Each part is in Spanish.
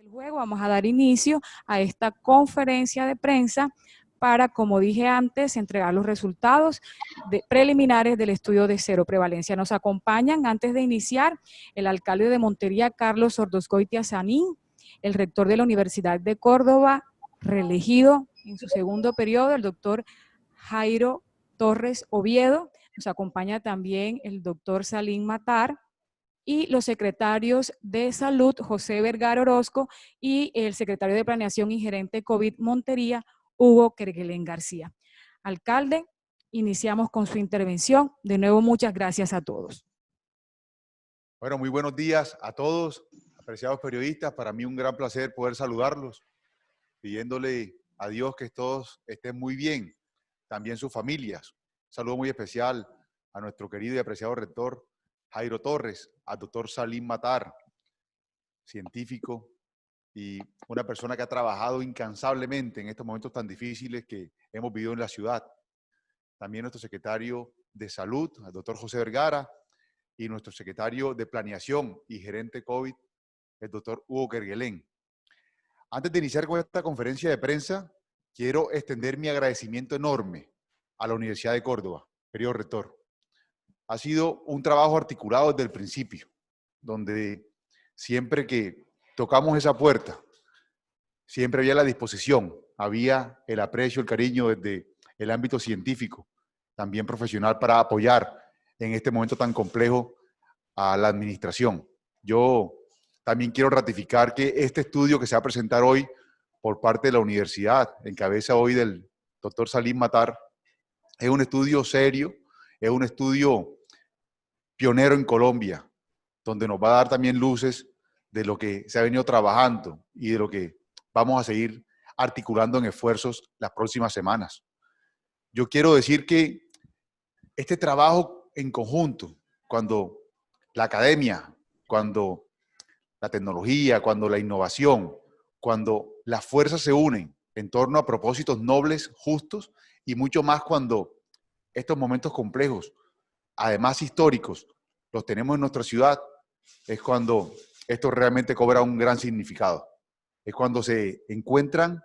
Luego vamos a dar inicio a esta conferencia de prensa para, como dije antes, entregar los resultados preliminares del estudio de cero prevalencia. Nos acompañan, antes de iniciar, el alcalde de Montería, Carlos Ordoscoitia Sanín, el rector de la Universidad de Córdoba, reelegido en su segundo periodo, el doctor Jairo Torres Oviedo. Nos acompaña también el doctor Salim Matar, y los secretarios de Salud, José Vergara Orozco, y el secretario de Planeación y gerente COVID Montería, Hugo Kerguelen García. Alcalde, iniciamos con su intervención. De nuevo, muchas gracias a todos. Bueno, muy buenos días a todos, apreciados periodistas. Para mí un gran placer poder saludarlos, pidiéndole a Dios que todos estén muy bien, también sus familias. Un saludo muy especial a nuestro querido y apreciado rector Jairo Torres, al doctor Salim Matar, científico y una persona que ha trabajado incansablemente en estos momentos tan difíciles que hemos vivido en la ciudad. También nuestro secretario de Salud, al doctor José Vergara, y nuestro secretario de Planeación y gerente COVID, el doctor Hugo Kerguelen. Antes de iniciar con esta conferencia de prensa, quiero extender mi agradecimiento enorme a la Universidad de Córdoba, querido rector. Ha sido un trabajo articulado desde el principio, donde siempre que tocamos esa puerta, siempre había la disposición, había el aprecio, el cariño desde el ámbito científico, también profesional, para apoyar en este momento tan complejo a la administración. Yo también quiero ratificar que este estudio que se va a presentar hoy por parte de la universidad, en cabeza hoy del doctor Salim Matar, es un estudio serio, es un estudio pionero en Colombia, donde nos va a dar también luces de lo que se ha venido trabajando y de lo que vamos a seguir articulando en esfuerzos las próximas semanas. Yo quiero decir que este trabajo en conjunto, cuando la academia, cuando la tecnología, cuando la innovación, cuando las fuerzas se unen en torno a propósitos nobles, justos, y mucho más cuando estos momentos complejos, además históricos, los tenemos en nuestra ciudad, es cuando esto realmente cobra un gran significado. Es cuando se encuentran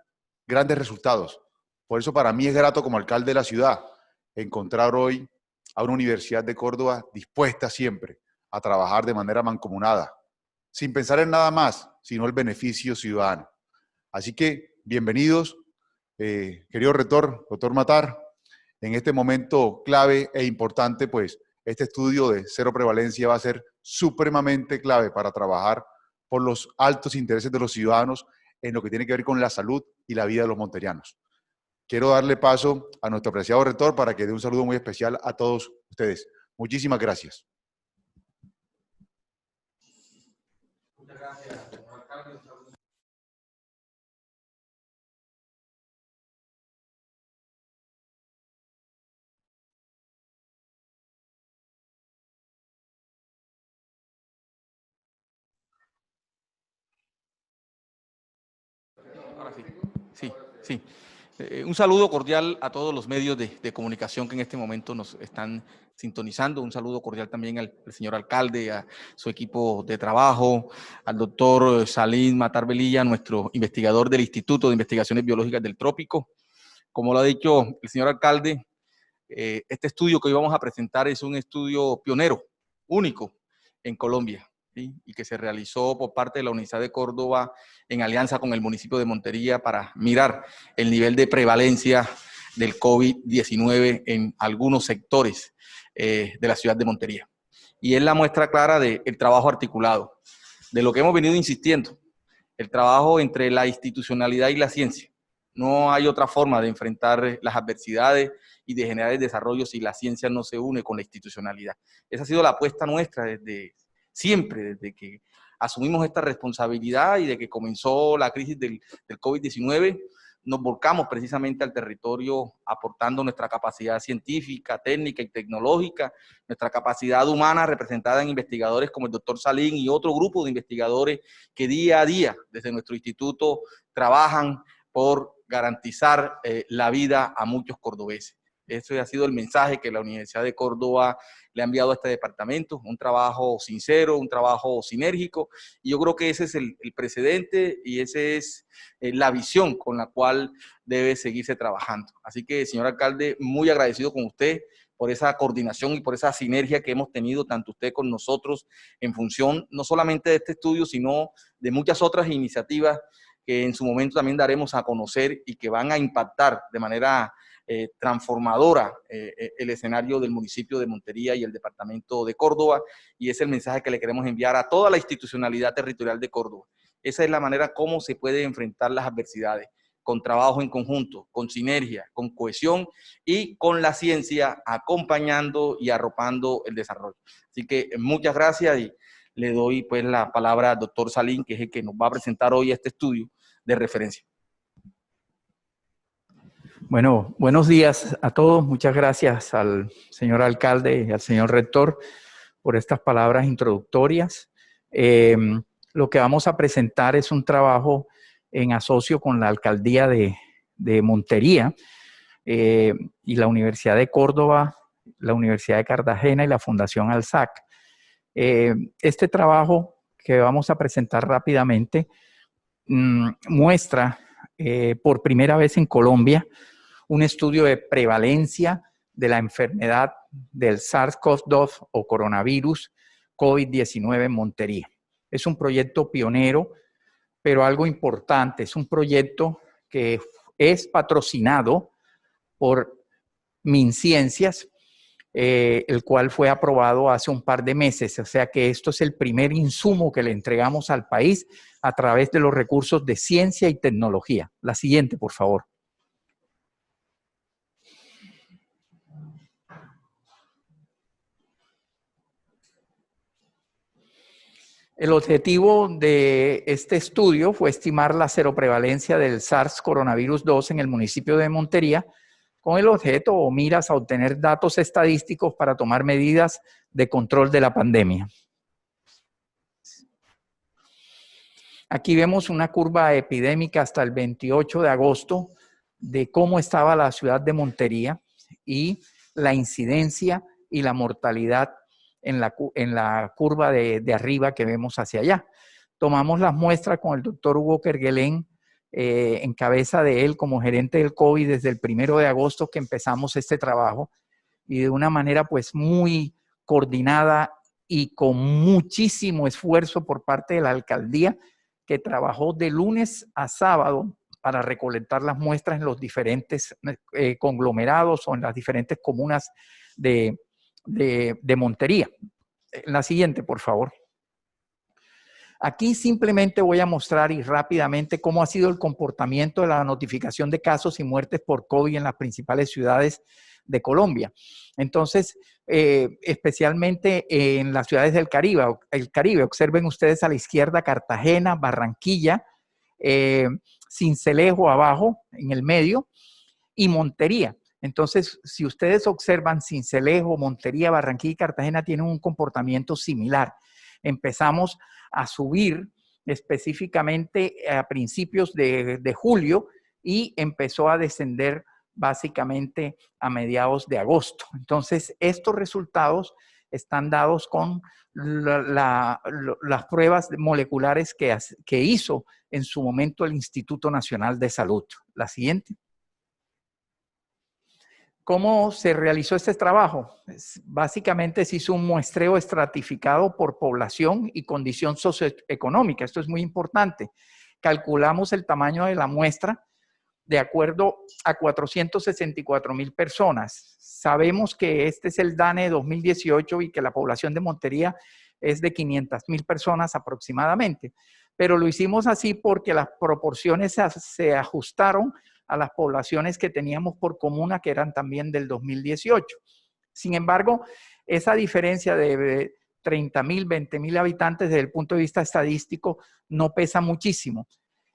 grandes resultados. Por eso para mí es grato como alcalde de la ciudad encontrar hoy a una Universidad de Córdoba dispuesta siempre a trabajar de manera mancomunada, sin pensar en nada más, sino el beneficio ciudadano. Así que bienvenidos, querido rector, doctor Matar, en este momento clave e importante, pues este estudio de cero prevalencia va a ser supremamente clave para trabajar por los altos intereses de los ciudadanos en lo que tiene que ver con la salud y la vida de los monterianos. Quiero darle paso a nuestro apreciado rector para que dé un saludo muy especial a todos ustedes. Muchísimas gracias. Muchas gracias, señor alcalde. Ahora sí. Un saludo cordial a todos los medios de comunicación que en este momento nos están sintonizando. Un saludo cordial también al señor alcalde, a su equipo de trabajo, al doctor Salim Matar Velilla, nuestro investigador del Instituto de Investigaciones Biológicas del Trópico. Como lo ha dicho el señor alcalde, este estudio que hoy vamos a presentar es un estudio pionero, único en Colombia, ¿sí? Y que se realizó por parte de la Universidad de Córdoba en alianza con el municipio de Montería para mirar el nivel de prevalencia del COVID-19 en algunos sectores de la ciudad de Montería. Y es la muestra clara del trabajo articulado, de lo que hemos venido insistiendo, el trabajo entre la institucionalidad y la ciencia. No hay otra forma de enfrentar las adversidades y de generar el desarrollo si la ciencia no se une con la institucionalidad. Esa ha sido la apuesta nuestra desde siempre, desde que asumimos esta responsabilidad y de que comenzó la crisis del COVID-19, nos volcamos precisamente al territorio aportando nuestra capacidad científica, técnica y tecnológica, nuestra capacidad humana representada en investigadores como el doctor Salim y otro grupo de investigadores que día a día desde nuestro instituto trabajan por garantizar la vida a muchos cordobeses. Ese ha sido el mensaje que la Universidad de Córdoba le ha enviado a este departamento, un trabajo sincero, un trabajo sinérgico, y yo creo que ese es el precedente y esa es la visión con la cual debe seguirse trabajando. Así que, señor alcalde, muy agradecido con usted por esa coordinación y por esa sinergia que hemos tenido, tanto usted con nosotros, en función no solamente de este estudio, sino de muchas otras iniciativas que en su momento también daremos a conocer y que van a impactar de manera transformadora el escenario del municipio de Montería y el departamento de Córdoba, y es el mensaje que le queremos enviar a toda la institucionalidad territorial de Córdoba. Esa es la manera como se puede enfrentar las adversidades, con trabajo en conjunto, con sinergia, con cohesión y con la ciencia acompañando y arropando el desarrollo. Así que muchas gracias y le doy pues la palabra al doctor Salín, que es el que nos va a presentar hoy este estudio de referencia. Bueno, buenos días a todos. Muchas gracias al señor alcalde y al señor rector por estas palabras introductorias. Lo que vamos a presentar es un trabajo en asocio con la alcaldía de Montería y la Universidad de Córdoba, la Universidad de Cartagena y la Fundación Alsac. Este trabajo que vamos a presentar rápidamente muestra por primera vez en Colombia un estudio de prevalencia de la enfermedad del SARS-CoV-2 o coronavirus COVID-19 en Montería. Es un proyecto pionero, pero algo importante, es un proyecto que es patrocinado por MinCiencias, el cual fue aprobado hace un par de meses. O sea que esto es el primer insumo que le entregamos al país a través de los recursos de ciencia y tecnología. La siguiente, por favor. El objetivo de este estudio fue estimar la seroprevalencia del SARS coronavirus 2 en el municipio de Montería, con el objeto o miras a obtener datos estadísticos para tomar medidas de control de la pandemia. Aquí vemos una curva epidémica hasta el 28 de agosto de cómo estaba la ciudad de Montería y la incidencia y la mortalidad en la curva de arriba que vemos hacia allá. Tomamos las muestras con el doctor Hugo Kerguelen, en cabeza de él como gerente del COVID desde el 1 de agosto que empezamos este trabajo, y de una manera pues muy coordinada y con muchísimo esfuerzo por parte de la alcaldía, que trabajó de lunes a sábado para recolectar las muestras en los diferentes conglomerados o en las diferentes comunas de Montería. La siguiente, por favor. Aquí simplemente voy a mostrar y rápidamente cómo ha sido el comportamiento de la notificación de casos y muertes por COVID en las principales ciudades de Colombia. Entonces, especialmente en las ciudades del Caribe, observen ustedes a la izquierda Cartagena, Barranquilla, Sincelejo abajo, en el medio, y Montería. Entonces, si ustedes observan, Sincelejo, Montería, Barranquilla y Cartagena tienen un comportamiento similar. Empezamos a subir específicamente a principios de julio y empezó a descender básicamente a mediados de agosto. Entonces, estos resultados están dados con las pruebas moleculares que hizo en su momento el Instituto Nacional de Salud. La siguiente. ¿Cómo se realizó este trabajo? Básicamente se hizo un muestreo estratificado por población y condición socioeconómica. Esto es muy importante. Calculamos el tamaño de la muestra de acuerdo a 464,000 personas. Sabemos que este es el DANE 2018 y que la población de Montería es de 500,000 personas aproximadamente. Pero lo hicimos así porque las proporciones se ajustaron a las poblaciones que teníamos por comuna, que eran también del 2018. Sin embargo, esa diferencia de 30,000, 20,000 habitantes desde el punto de vista estadístico no pesa muchísimo.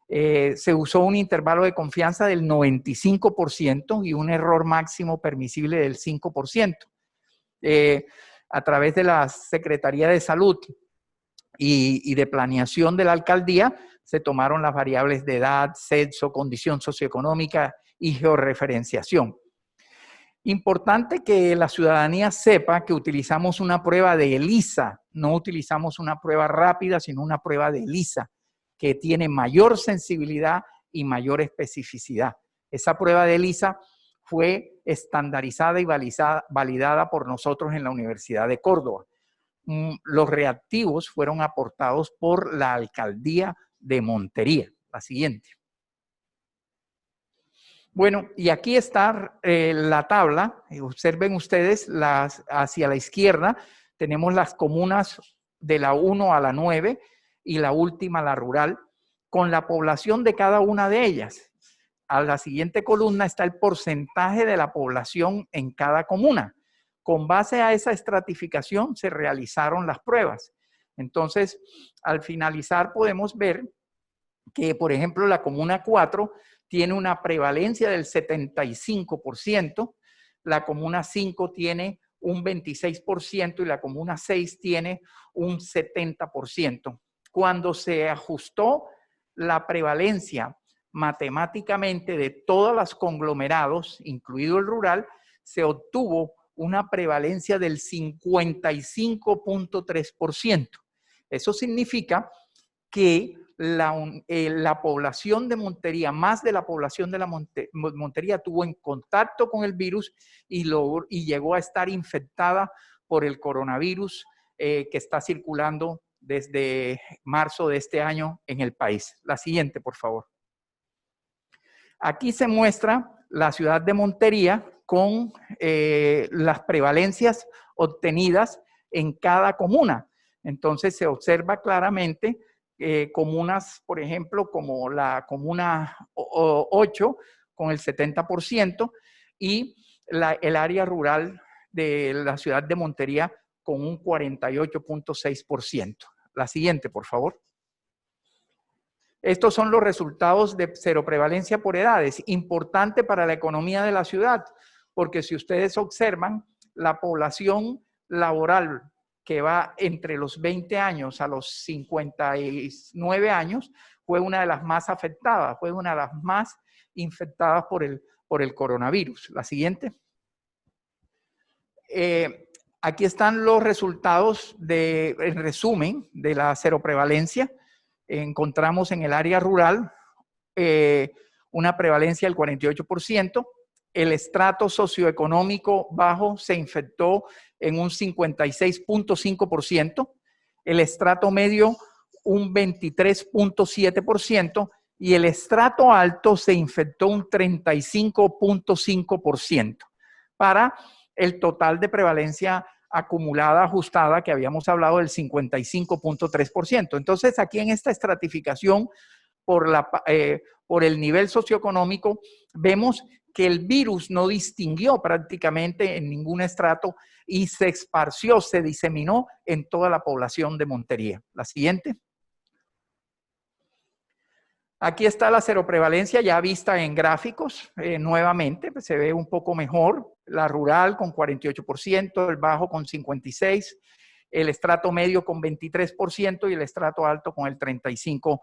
Se usó un intervalo de confianza del 95% y un error máximo permisible del 5%. A través de la Secretaría de Salud y de Planeación de la Alcaldía, se tomaron las variables de edad, sexo, condición socioeconómica y georreferenciación. Importante que la ciudadanía sepa que utilizamos una prueba de ELISA, no utilizamos una prueba rápida, sino una prueba de ELISA, que tiene mayor sensibilidad y mayor especificidad. Esa prueba de ELISA fue estandarizada y validada por nosotros en la Universidad de Córdoba. Los reactivos fueron aportados por la Alcaldía de Montería. La siguiente. Bueno, y aquí está la tabla. Observen ustedes, hacia la izquierda tenemos las comunas de la 1 a la 9 y la última, la rural, con la población de cada una de ellas. A la siguiente columna está el porcentaje de la población en cada comuna. Con base a esa estratificación se realizaron las pruebas. Entonces, al finalizar podemos ver que, por ejemplo, la comuna 4 tiene una prevalencia del 75%, la comuna 5 tiene un 26% y la comuna 6 tiene un 70%. Cuando se ajustó la prevalencia matemáticamente de todos los conglomerados, incluido el rural, se obtuvo una prevalencia del 55.3%. Eso significa que la población de Montería, más de la población de Montería, tuvo en contacto con el virus y llegó a estar infectada por el coronavirus que está circulando desde marzo de este año en el país. La siguiente, por favor. Aquí se muestra la ciudad de Montería con las prevalencias obtenidas en cada comuna. Entonces se observa claramente comunas, por ejemplo, como la comuna 8 con el 70% y el área rural de la ciudad de Montería con un 48.6%. La siguiente, por favor. Estos son los resultados de seroprevalencia por edades. Importante para la economía de la ciudad, porque si ustedes observan, la población laboral que va entre los 20 años a los 59 años, fue una de las más afectadas, fue una de las más infectadas por el coronavirus. La siguiente. Aquí están los resultados en resumen de la seroprevalencia. Encontramos en el área rural una prevalencia del 48%. El estrato socioeconómico bajo se infectó en un 56.5%, el estrato medio un 23.7% y el estrato alto se infectó un 35.5% para el total de prevalencia acumulada ajustada que habíamos hablado del 55.3%. Entonces, aquí en esta estratificación por el nivel socioeconómico vemos que el virus no distinguió prácticamente en ningún estrato y se esparció, se diseminó en toda la población de Montería. La siguiente. Aquí está la seroprevalencia ya vista en gráficos, nuevamente, pues se ve un poco mejor, la rural con 48%, el bajo con 56%, el estrato medio con 23% y el estrato alto con el 35%.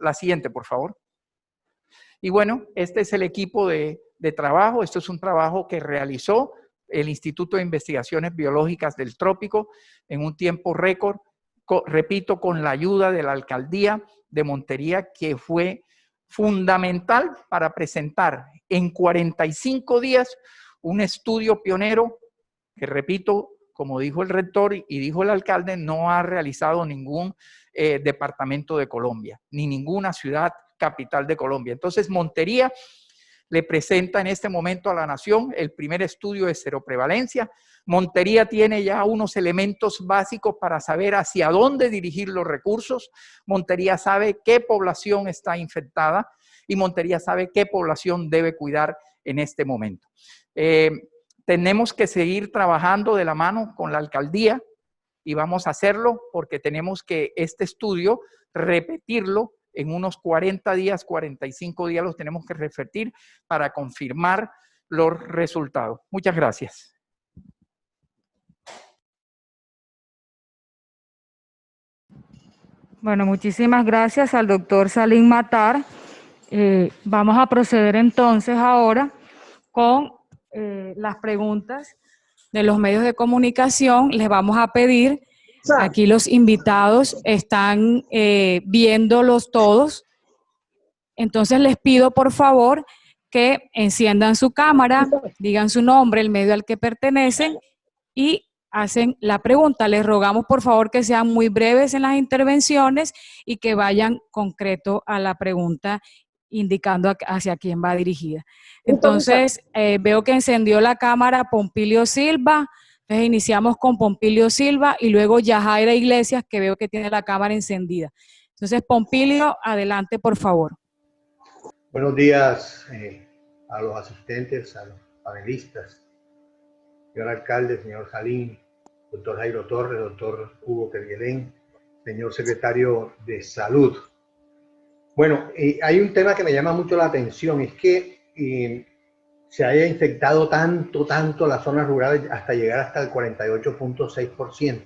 La siguiente, por favor. Y bueno, este es el equipo de trabajo, esto es un trabajo que realizó el Instituto de Investigaciones Biológicas del Trópico en un tiempo récord, repito, con la ayuda de la Alcaldía de Montería, que fue fundamental para presentar en 45 días un estudio pionero que, repito, como dijo el rector y dijo el alcalde, no ha realizado ningún departamento de Colombia, ni ninguna ciudad capital de Colombia. Entonces, Montería le presenta en este momento a la nación el primer estudio de seroprevalencia. Montería tiene ya unos elementos básicos para saber hacia dónde dirigir los recursos. Montería sabe qué población está infectada y Montería sabe qué población debe cuidar en este momento. Tenemos que seguir trabajando de la mano con la alcaldía y vamos a hacerlo porque tenemos que este estudio repetirlo en unos 40 días, 45 días los tenemos que repetir para confirmar los resultados. Muchas gracias. Bueno, muchísimas gracias al doctor Salim Matar. Vamos a proceder entonces ahora con las preguntas de los medios de comunicación. Les vamos a pedir, aquí los invitados están viéndolos todos, entonces les pido por favor que enciendan su cámara, digan su nombre, el medio al que pertenecen y hacen la pregunta. Les rogamos por favor que sean muy breves en las intervenciones y que vayan concreto a la pregunta, indicando hacia quién va dirigida. Entonces, veo que encendió la cámara Pompilio Silva. Entonces iniciamos con Pompilio Silva y luego Yajaira Iglesias, que veo que tiene la cámara encendida. Entonces, Pompilio, adelante, por favor. Buenos días a los asistentes, a los panelistas, señor alcalde, señor Salim, doctor Jairo Torres, doctor Hugo Kerguelén, señor secretario de Salud. Bueno, hay un tema que me llama mucho la atención, es que se haya infectado tanto las zonas rurales hasta llegar hasta el 48.6%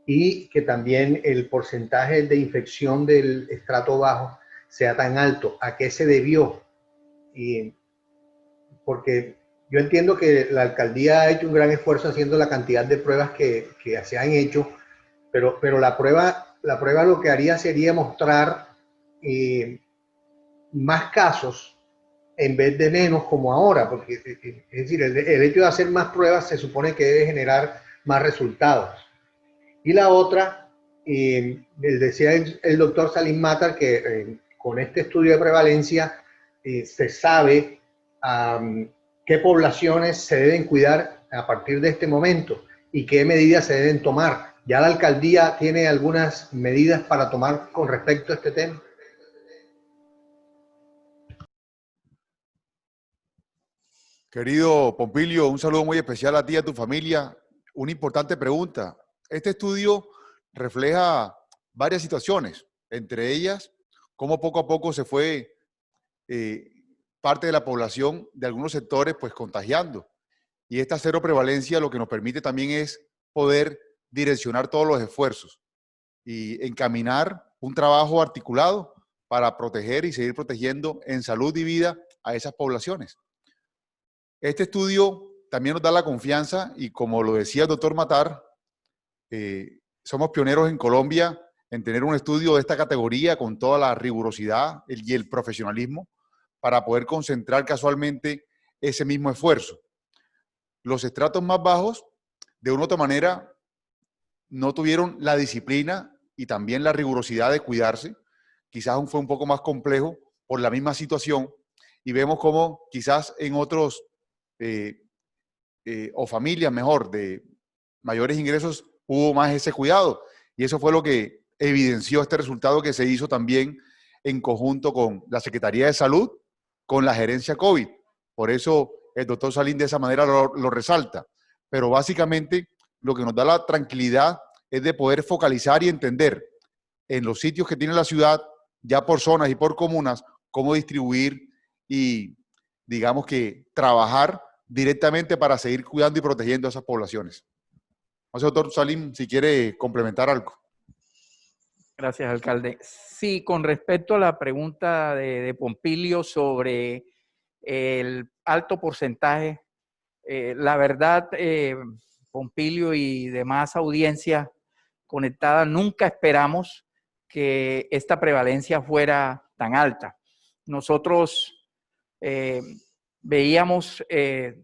y que también el porcentaje de infección del estrato bajo sea tan alto. ¿A qué se debió? Porque yo entiendo que la alcaldía ha hecho un gran esfuerzo haciendo la cantidad de pruebas que se han hecho, pero la prueba lo que haría sería mostrar más casos en vez de menos como ahora, porque es decir, el hecho de hacer más pruebas se supone que debe generar más resultados. Y la otra, decía el doctor Salim Matar que con este estudio de prevalencia se sabe qué poblaciones se deben cuidar a partir de este momento y qué medidas se deben tomar. ¿Ya la alcaldía tiene algunas medidas para tomar con respecto a este tema? Querido Pompilio, un saludo muy especial a ti y a tu familia. Una importante pregunta. Este estudio refleja varias situaciones, entre ellas, cómo poco a poco se fue parte de la población de algunos sectores pues contagiando. Y esta cero prevalencia lo que nos permite también es poder direccionar todos los esfuerzos y encaminar un trabajo articulado para proteger y seguir protegiendo en salud y vida a esas poblaciones. Este estudio también nos da la confianza y como lo decía el doctor Matar, somos pioneros en Colombia en tener un estudio de esta categoría con toda la rigurosidad y el profesionalismo para poder concentrar casualmente ese mismo esfuerzo. Los estratos más bajos, de una u otra manera, no tuvieron la disciplina y también la rigurosidad de cuidarse. Quizás fue un poco más complejo por la misma situación y vemos cómo quizás en otros o familias mejor de mayores ingresos hubo más ese cuidado y eso fue lo que evidenció este resultado que se hizo también en conjunto con la Secretaría de Salud, con la gerencia COVID. Por eso el doctor Salim de esa manera lo resalta. Pero básicamente lo que nos da la tranquilidad es de poder focalizar y entender en los sitios que tiene la ciudad, ya por zonas y por comunas, cómo distribuir y digamos que trabajar directamente para seguir cuidando y protegiendo a esas poblaciones. No sé, doctor Salim, si quiere complementar algo. Gracias, alcalde. Sí, con respecto a la pregunta de Pompilio sobre el alto porcentaje, la verdad, Pompilio y demás audiencia conectada, nunca esperamos que esta prevalencia fuera tan alta. Nosotros veíamos,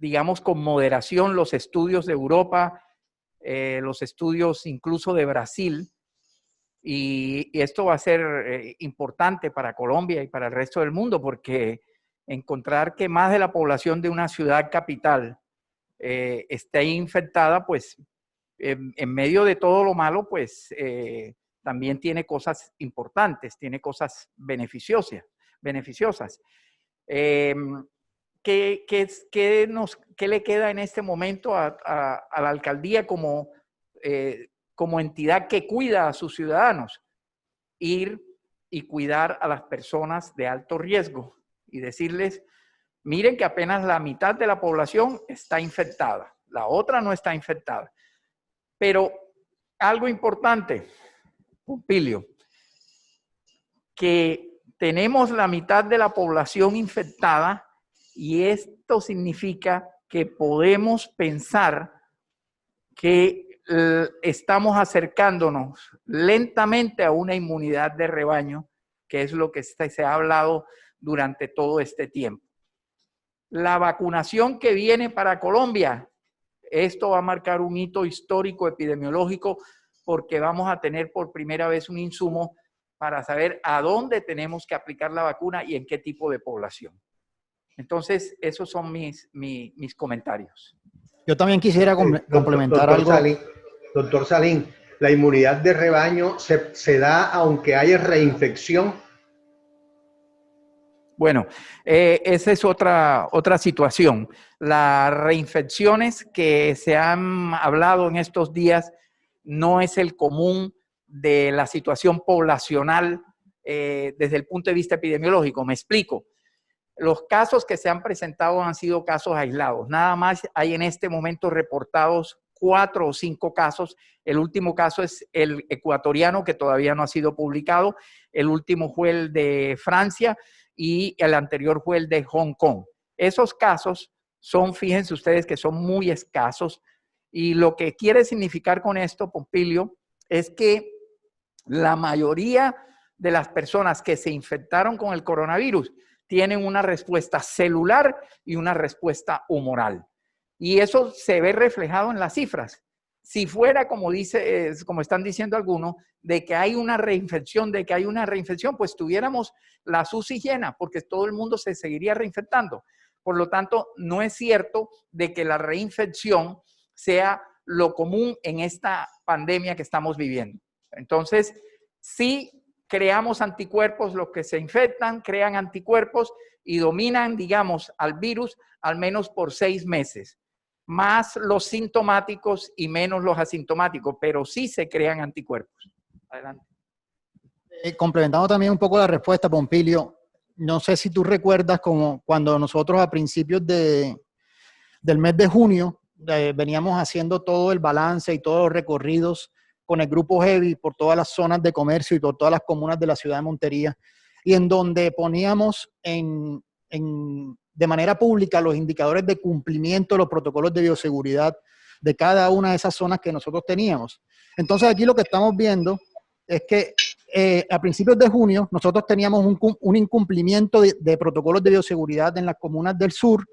digamos, con moderación los estudios de Europa, los estudios incluso de Brasil, y esto va a ser importante para Colombia y para el resto del mundo, porque encontrar que más de la población de una ciudad capital esté infectada, pues en medio de todo lo malo, pues también tiene cosas importantes, tiene cosas beneficiosas. ¿Qué le queda en este momento a la alcaldía como entidad que cuida a sus ciudadanos? Ir y cuidar a las personas de alto riesgo y decirles, miren que apenas la mitad de la población está infectada, la otra no está infectada. Pero algo importante, Pompilio, que tenemos la mitad de la población infectada y esto significa que podemos pensar que estamos acercándonos lentamente a una inmunidad de rebaño, que es lo que se ha hablado durante todo este tiempo. La vacunación que viene para Colombia, esto va a marcar un hito histórico epidemiológico porque vamos a tener por primera vez un insumo para saber a dónde tenemos que aplicar la vacuna y en qué tipo de población. Entonces, esos son mis comentarios. Yo también quisiera complementar algo. Doctor Salín, ¿la inmunidad de rebaño se da aunque haya reinfección? Bueno, esa es otra situación. Las reinfecciones que se han hablado en estos días no es el común de la situación poblacional desde el punto de vista epidemiológico. Me explico. Los casos que se han presentado han sido casos aislados. Nada más hay en este momento reportados 4 o 5 casos. El último caso es el ecuatoriano, que todavía no ha sido publicado. El último fue el de Francia y el anterior fue el de Hong Kong. Esos casos son, fíjense ustedes, que son muy escasos. Y lo que quiere significar con esto, Pompilio, es que la mayoría de las personas que se infectaron con el coronavirus tienen una respuesta celular y una respuesta humoral. Y eso se ve reflejado en las cifras. Si fuera, como están diciendo algunos, de que hay una reinfección, pues tuviéramos la UCI llena, porque todo el mundo se seguiría reinfectando. Por lo tanto, no es cierto de que la reinfección sea lo común en esta pandemia que estamos viviendo. Entonces, sí creamos anticuerpos, los que se infectan crean anticuerpos y dominan, digamos, al virus al menos por 6 meses. Más los sintomáticos y menos los asintomáticos, pero sí se crean anticuerpos. Adelante. Complementando también un poco la respuesta, Pompilio, no sé si tú recuerdas como cuando nosotros a principios del mes de junio veníamos haciendo todo el balance y todos los recorridos con el grupo Heavy por todas las zonas de comercio y por todas las comunas de la ciudad de Montería, y en donde poníamos de manera pública los indicadores de cumplimiento de los protocolos de bioseguridad de cada una de esas zonas que nosotros teníamos. Entonces aquí lo que estamos viendo es que a principios de junio nosotros teníamos un incumplimiento de protocolos de bioseguridad en las comunas del sur,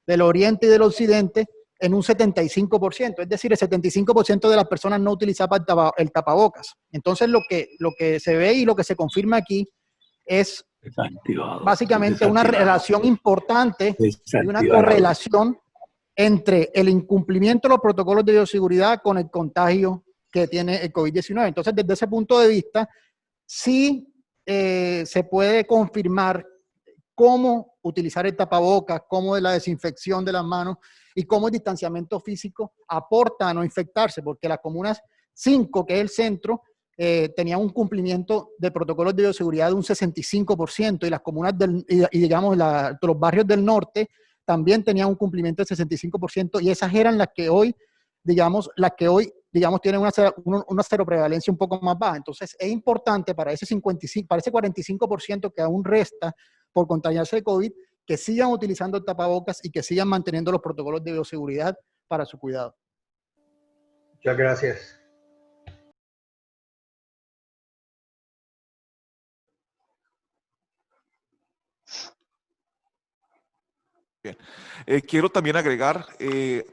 del oriente y del occidente en un 75%, es decir, el 75% de las personas no utilizaban el tapabocas. Entonces lo que se ve y lo que se confirma aquí es básicamente una relación importante y una correlación entre el incumplimiento de los protocolos de bioseguridad con el contagio que tiene el COVID-19. Entonces, desde ese punto de vista, sí se puede confirmar cómo utilizar el tapabocas, cómo la desinfección de las manos y cómo el distanciamiento físico aporta a no infectarse, porque las comunas 5, que es el centro, tenía un cumplimiento de protocolos de bioseguridad de un 65%, y las comunas digamos los barrios del norte también tenían un cumplimiento del 65%, y esas eran las que hoy tienen una seroprevalencia un poco más baja. Entonces es importante para ese 45% que aún resta por contagiarse de COVID, que sigan utilizando el tapabocas y que sigan manteniendo los protocolos de bioseguridad para su cuidado. Muchas gracias. Bien. Quiero también agregar,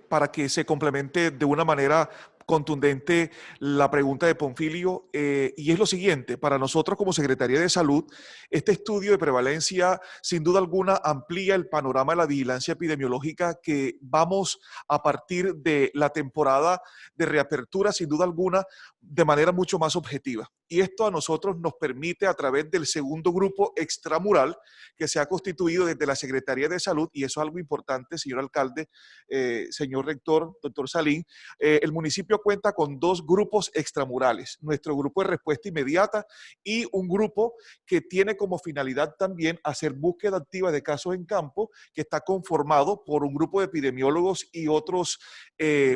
para que se complemente de una manera contundente la pregunta de Pompilio, y es lo siguiente: para nosotros como Secretaría de Salud, este estudio de prevalencia sin duda alguna amplía el panorama de la vigilancia epidemiológica que vamos a partir de la temporada de reapertura, sin duda alguna, de manera mucho más objetiva. Y esto a nosotros nos permite, a través del segundo grupo extramural que se ha constituido desde la Secretaría de Salud, y eso es algo importante, señor alcalde, señor rector, doctor Salín, el municipio cuenta con 2 grupos extramurales: nuestro grupo de respuesta inmediata y un grupo que tiene como finalidad también hacer búsqueda activa de casos en campo, que está conformado por un grupo de epidemiólogos y otros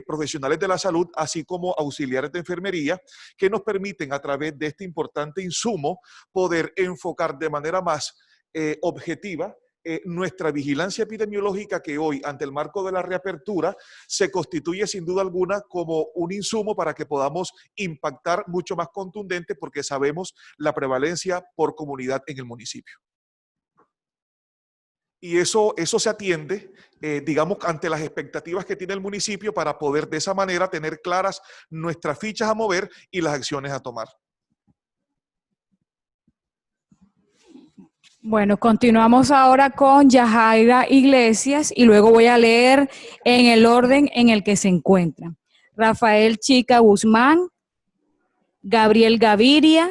profesionales de la salud, así como auxiliares de enfermería, que nos permiten, a través de este importante insumo, poder enfocar de manera más objetiva nuestra vigilancia epidemiológica, que hoy, ante el marco de la reapertura, se constituye sin duda alguna como un insumo para que podamos impactar mucho más contundente, porque sabemos la prevalencia por comunidad en el municipio. Y eso se atiende, digamos, ante las expectativas que tiene el municipio para poder de esa manera tener claras nuestras fichas a mover y las acciones a tomar. Bueno, continuamos ahora con Yajaira Iglesias y luego voy a leer en el orden en el que se encuentran. Rafael Chica Guzmán, Gabriel Gaviria,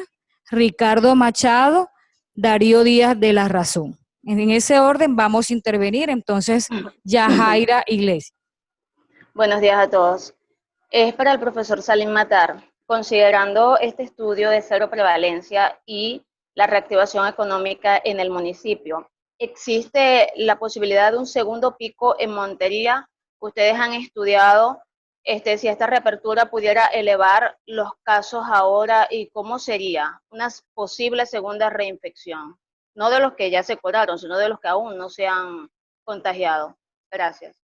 Ricardo Machado, Darío Díaz de la Razón. En ese orden vamos a intervenir, entonces, Yajaira Iglesias. Buenos días a todos. Es para el profesor Salim Matar. Considerando este estudio de cero prevalencia y la reactivación económica en el municipio, ¿existe la posibilidad de un segundo pico en Montería? Ustedes han estudiado si esta reapertura pudiera elevar los casos ahora y cómo sería una posible segunda reinfección. No de los que ya se curaron, sino de los que aún no se han contagiado. Gracias.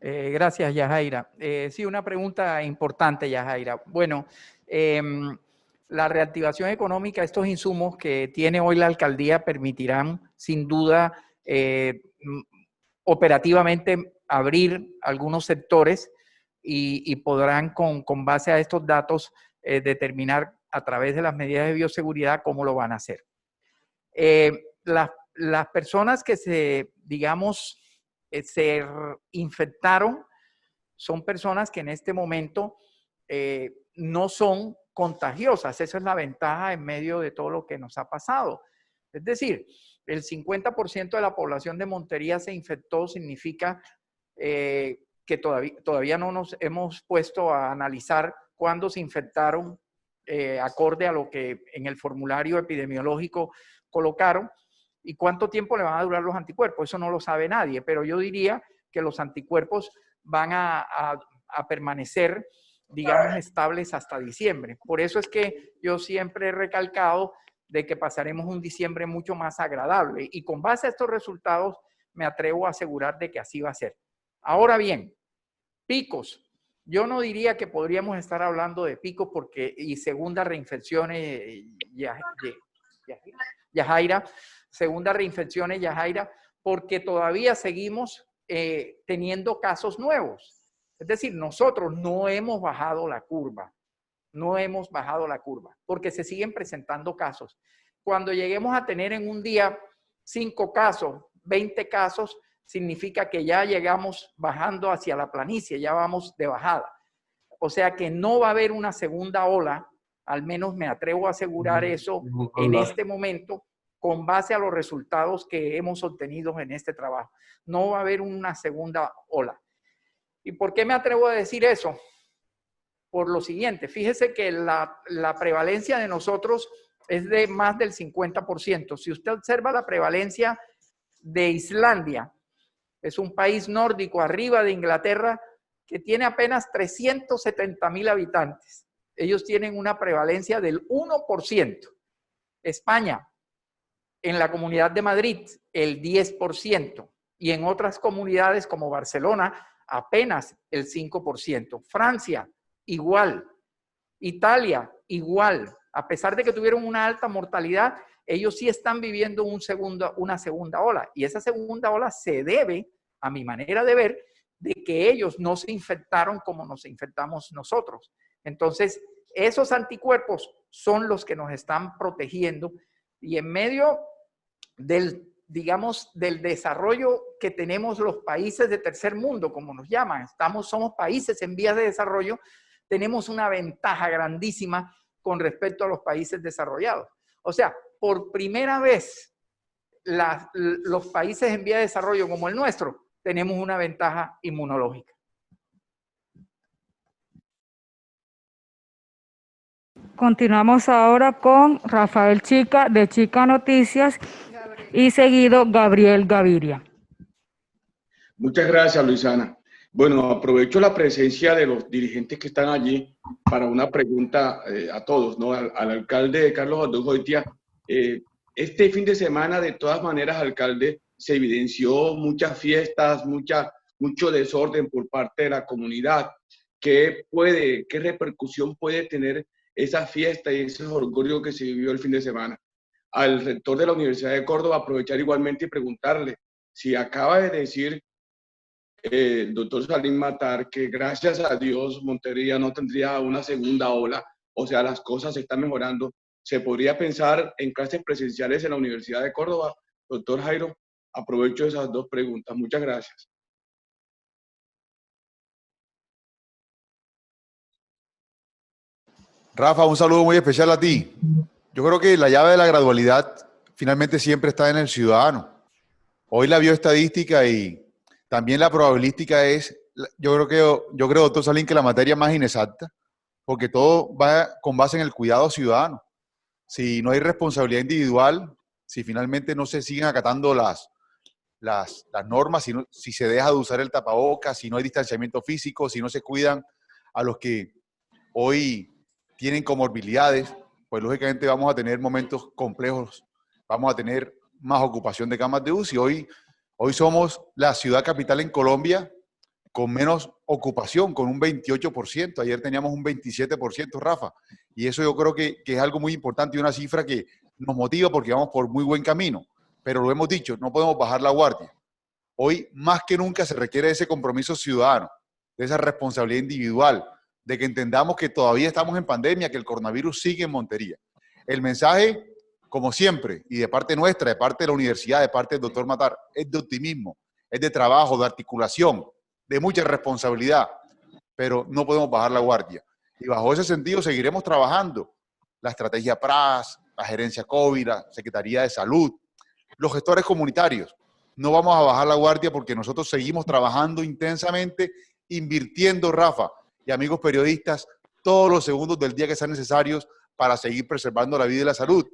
Gracias, Yajaira. Sí, una pregunta importante, Yajaira. Bueno, la reactivación económica, estos insumos que tiene hoy la alcaldía permitirán, sin duda, operativamente abrir algunos sectores y podrán, con base a estos datos, determinar a través de las medidas de bioseguridad cómo lo van a hacer. Las personas que se infectaron son personas que en este momento no son contagiosas. Esa es la ventaja en medio de todo lo que nos ha pasado. Es decir, el 50% de la población de Montería se infectó, significa que todavía no nos hemos puesto a analizar cuándo se infectaron acorde a lo que en el formulario epidemiológico colocaron y cuánto tiempo le van a durar los anticuerpos. Eso no lo sabe nadie, pero yo diría que los anticuerpos van a permanecer, digamos, estables hasta diciembre. Por eso es que yo siempre he recalcado de que pasaremos un diciembre mucho más agradable y con base a estos resultados me atrevo a asegurar de que así va a ser. Ahora bien, picos. Yo no diría que podríamos estar hablando de picos y segunda reinfecciones, Yajaira, segunda reinfecciones, Yajaira, porque todavía seguimos teniendo casos nuevos. Es decir, nosotros no hemos bajado la curva. No hemos bajado la curva, porque se siguen presentando casos. Cuando lleguemos a tener en un día 5 casos, 20 casos, significa que ya llegamos bajando hacia la planicie, ya vamos de bajada. O sea que no va a haber una segunda ola, al menos me atrevo a asegurar eso en este momento, con base a los resultados que hemos obtenido en este trabajo. No va a haber una segunda ola. ¿Y por qué me atrevo a decir eso? Por lo siguiente, fíjese que la prevalencia de nosotros es de más del 50%. Si usted observa la prevalencia de Islandia, es un país nórdico arriba de Inglaterra que tiene apenas 370,000 habitantes. Ellos tienen una prevalencia del 1%. España, en la Comunidad de Madrid, el 10%. Y en otras comunidades como Barcelona, apenas el 5%. Francia, igual. Italia, igual. A pesar de que tuvieron una alta mortalidad, ellos sí están viviendo una segunda ola. Y esa segunda ola se debe, a mi manera de ver, de que ellos no se infectaron como nos infectamos nosotros. Entonces, esos anticuerpos son los que nos están protegiendo. Y en medio del desarrollo que tenemos los países de tercer mundo, como nos llaman, somos países en vías de desarrollo, tenemos una ventaja grandísima con respecto a los países desarrollados. O sea, por primera vez, los países en vías de desarrollo como el nuestro, tenemos una ventaja inmunológica. Continuamos ahora con Rafael Chica, de Chica Noticias, y seguido Gabriel Gaviria. Muchas gracias, Luisana. Bueno, aprovecho la presencia de los dirigentes que están allí para una pregunta a todos, ¿no? Al alcalde Carlos Adolfo Goitia. Este fin de semana, de todas maneras, alcalde, se evidenció muchas fiestas, mucho desorden por parte de la comunidad. ¿Qué repercusión puede tener esa fiesta y ese orgullo que se vivió el fin de semana? Al rector de la Universidad de Córdoba, aprovechar igualmente y preguntarle si acaba de decir el doctor Salim Matar que gracias a Dios Montería no tendría una segunda ola, o sea, las cosas se están mejorando. ¿Se podría pensar en clases presenciales en la Universidad de Córdoba? Doctor Jairo, aprovecho esas dos preguntas. Muchas gracias. Rafa, un saludo muy especial a ti. Yo creo que la llave de la gradualidad finalmente siempre está en el ciudadano. Hoy la bioestadística y también la probabilística es, yo creo, doctor Salim, que la materia más inexacta, porque todo va con base en el cuidado ciudadano. Si no hay responsabilidad individual, si finalmente no se siguen acatando las normas, si se deja de usar el tapabocas, si no hay distanciamiento físico, si no se cuidan a los que hoy tienen comorbilidades, pues lógicamente vamos a tener momentos complejos, vamos a tener más ocupación de camas de UCI. Hoy somos la ciudad capital en Colombia con menos ocupación, con un 28%. Ayer teníamos un 27%, Rafa. Y eso yo creo que es algo muy importante y una cifra que nos motiva porque vamos por muy buen camino. Pero lo hemos dicho, no podemos bajar la guardia. Hoy más que nunca se requiere ese compromiso ciudadano, de esa responsabilidad individual, de que entendamos que todavía estamos en pandemia, que el coronavirus sigue en Montería. El mensaje, como siempre, y de parte nuestra, de parte de la universidad, de parte del doctor Matar, es de optimismo, es de trabajo, de articulación, de mucha responsabilidad, pero no podemos bajar la guardia. Y bajo ese sentido seguiremos trabajando. La estrategia PRAS, la gerencia COVID, la Secretaría de Salud, los gestores comunitarios. No vamos a bajar la guardia porque nosotros seguimos trabajando intensamente, invirtiendo, Rafa, y amigos periodistas, todos los segundos del día que sean necesarios para seguir preservando la vida y la salud.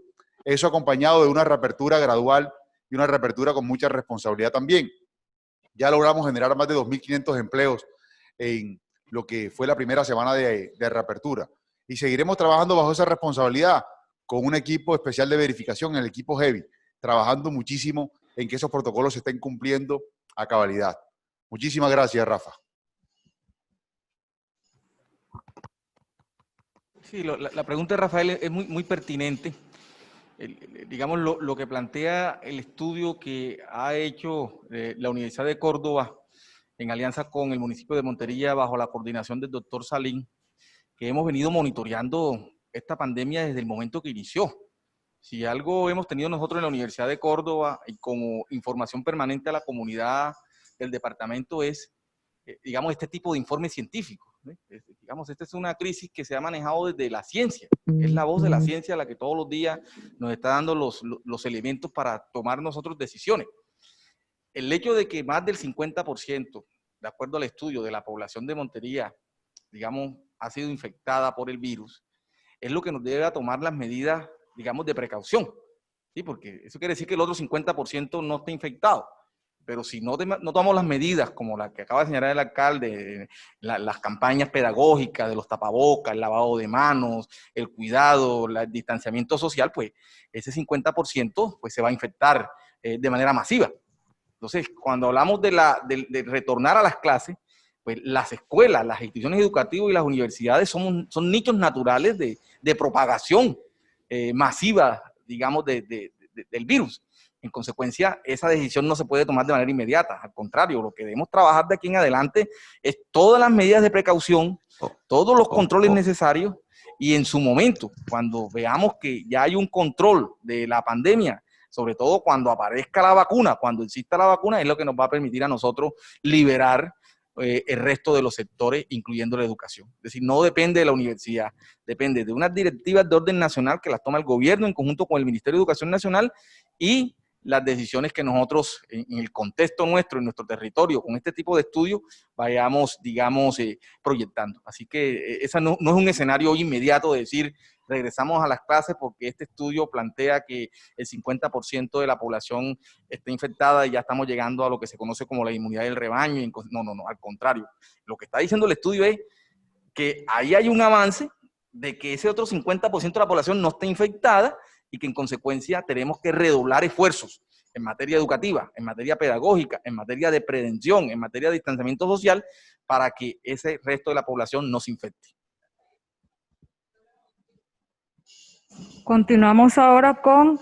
Eso acompañado de una reapertura gradual y una reapertura con mucha responsabilidad también. Ya logramos generar más de 2.500 empleos en lo que fue la primera semana de reapertura. Y seguiremos trabajando bajo esa responsabilidad con un equipo especial de verificación, el equipo Heavy, trabajando muchísimo en que esos protocolos se estén cumpliendo a cabalidad. Muchísimas gracias, Rafa. Sí, la pregunta de Rafael es muy pertinente. Digamos, lo que plantea el estudio que ha hecho la Universidad de Córdoba en alianza con el municipio de Montería bajo la coordinación del doctor Salim, que hemos venido monitoreando esta pandemia desde el momento que inició. Si algo hemos tenido nosotros en la Universidad de Córdoba y como información permanente a la comunidad del departamento es, digamos, este tipo de informes científicos. Digamos, esta es una crisis que se ha manejado desde la ciencia. Es la voz de la ciencia la que todos los días nos está dando los elementos para tomar nosotros decisiones. El hecho de que más del 50%, de acuerdo al estudio de la población de Montería, digamos, ha sido infectada por el virus, es lo que nos debe a tomar las medidas, digamos, de precaución. ¿Sí? Porque eso quiere decir que el otro 50% no está infectado. Pero si no tomamos las medidas como la que acaba de señalar el alcalde, las campañas pedagógicas de los tapabocas, el lavado de manos, el cuidado, el distanciamiento social, pues ese 50% pues, se va a infectar de manera masiva. Entonces, cuando hablamos de retornar a las clases, pues las escuelas, las instituciones educativas y las universidades son nichos naturales de propagación masiva, digamos, del virus. En consecuencia, esa decisión no se puede tomar de manera inmediata. Al contrario, lo que debemos trabajar de aquí en adelante es todas las medidas de precaución, todos los controles necesarios y en su momento, cuando veamos que ya hay un control de la pandemia, sobre todo cuando aparezca la vacuna, cuando exista la vacuna, es lo que nos va a permitir a nosotros liberar el resto de los sectores, incluyendo la educación. Es decir, no depende de la universidad, depende de unas directivas de orden nacional que las toma el gobierno en conjunto con el Ministerio de Educación Nacional y las decisiones que nosotros, en el contexto nuestro, en nuestro territorio, con este tipo de estudios, vayamos, digamos, proyectando. Así que ese no es un escenario inmediato de decir, regresamos a las clases porque este estudio plantea que el 50% de la población está infectada y ya estamos llegando a lo que se conoce como la inmunidad del rebaño. No, al contrario. Lo que está diciendo el estudio es que ahí hay un avance de que ese otro 50% de la población no está infectada y que en consecuencia tenemos que redoblar esfuerzos en materia educativa, en materia pedagógica, en materia de prevención, en materia de distanciamiento social, para que ese resto de la población no se infecte. Continuamos ahora con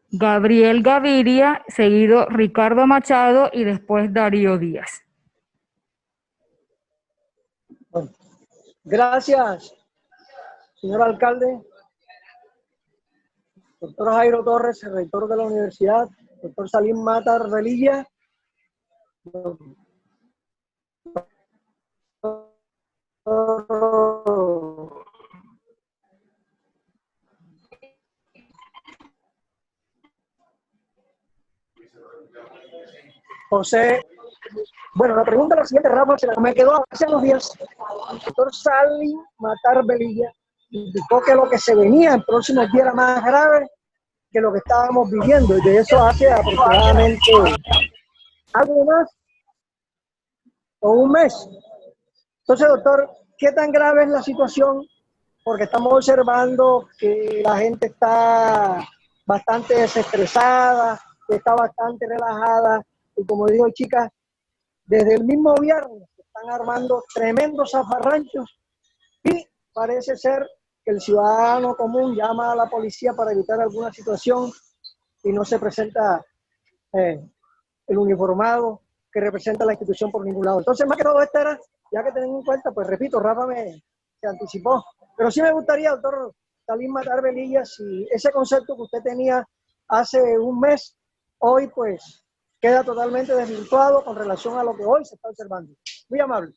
Gabriel Gaviria, seguido Ricardo Machado y después Darío Díaz. Bueno, gracias, señor alcalde, doctor Jairo Torres, el rector de la universidad, doctor Salim Matar Velilla, José. Bueno, la pregunta es la siguiente, Rafa, se me quedó hace unos días. El doctor Salim Matar Velilla indicó que lo que se venía en próximos días era más grave que lo que estábamos viviendo, y de eso hace aproximadamente algo más o un mes. Entonces, doctor, ¿qué tan grave es la situación? Porque estamos observando que la gente está bastante desestresada, está bastante relajada, y como digo, chicas, desde el mismo viernes se están armando tremendos zafarranchos y parece ser que el ciudadano común llama a la policía para evitar alguna situación y no se presenta el uniformado que representa la institución por ningún lado. Entonces, más que todo esto era, ya que teniendo en cuenta, pues repito, Rafa se anticipó, pero sí me gustaría, doctor Salim Matar Velilla, si ese concepto que usted tenía hace un mes, hoy pues queda totalmente desvirtuado con relación a lo que hoy se está observando. Muy amable.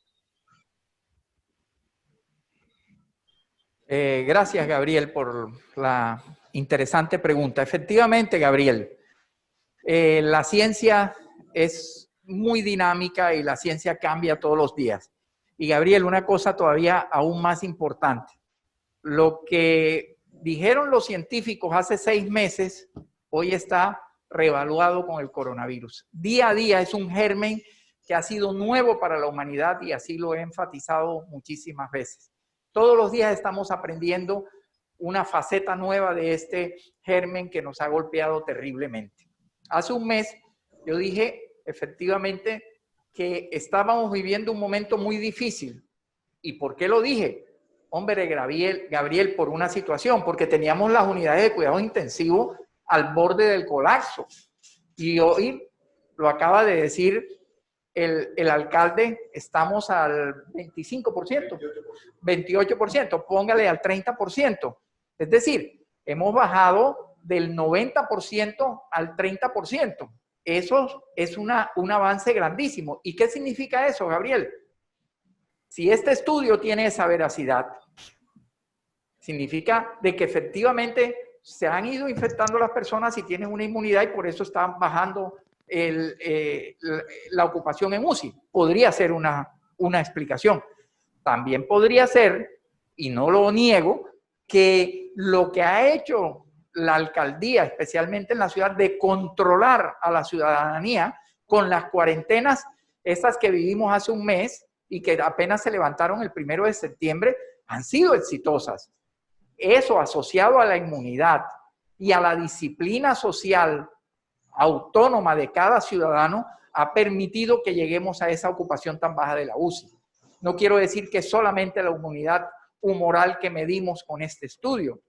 Gracias, Gabriel, por la interesante pregunta. Efectivamente, Gabriel, la ciencia es muy dinámica y la ciencia cambia todos los días. Y, Gabriel, una cosa todavía aún más importante. Lo que dijeron los científicos hace 6 meses, hoy está reevaluado con el coronavirus. Día a día es un germen que ha sido nuevo para la humanidad y así lo he enfatizado muchísimas veces. Todos los días estamos aprendiendo una faceta nueva de este germen que nos ha golpeado terriblemente. Hace un mes yo dije efectivamente que estábamos viviendo un momento muy difícil. ¿Y por qué lo dije? Hombre, Gabriel, por una situación, porque teníamos las unidades de cuidado intensivo al borde del colapso. Y hoy, lo acaba de decir el alcalde, estamos al 25%, 28%, póngale al 30%. Es decir, hemos bajado del 90% al 30%. Eso es un avance grandísimo. ¿Y qué significa eso, Gabriel? Si este estudio tiene esa veracidad, significa de que efectivamente se han ido infectando las personas y tienen una inmunidad y por eso están bajando la ocupación en UCI. Podría ser una explicación. También podría ser, y no lo niego, que lo que ha hecho la alcaldía, especialmente en la ciudad, de controlar a la ciudadanía con las cuarentenas, estas que vivimos hace un mes y que apenas se levantaron el 1 de septiembre, han sido exitosas. Eso, asociado a la inmunidad y a la disciplina social autónoma de cada ciudadano, ha permitido que lleguemos a esa ocupación tan baja de la UCI. No quiero decir que solamente la inmunidad humoral que medimos con este estudio.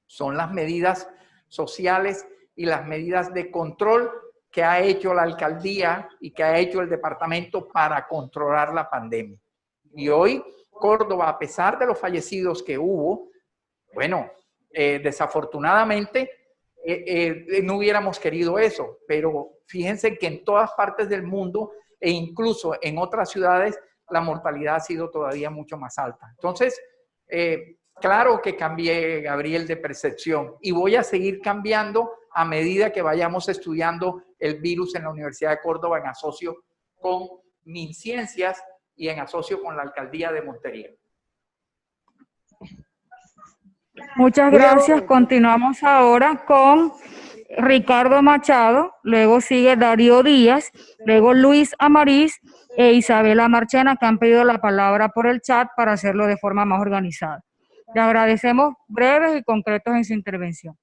Son las medidas sociales y las medidas de control que ha hecho la alcaldía y que ha hecho el departamento para controlar la pandemia. Y hoy Córdoba, a pesar de los fallecidos que hubo, bueno, desafortunadamente no hubiéramos querido eso, pero fíjense que en todas partes del mundo e incluso en otras ciudades la mortalidad ha sido todavía mucho más alta. Entonces, claro que cambié, Gabriel, de percepción y voy a seguir cambiando a medida que vayamos estudiando el virus en la Universidad de Córdoba en asocio con MinCiencias y en asocio con la Alcaldía de Montería. Muchas gracias. Continuamos ahora con Ricardo Machado, luego sigue Darío Díaz, luego Luis Amariz e Isabela Marchena, que han pedido la palabra por el chat para hacerlo de forma más organizada. Le agradecemos breves y concretos en su intervención.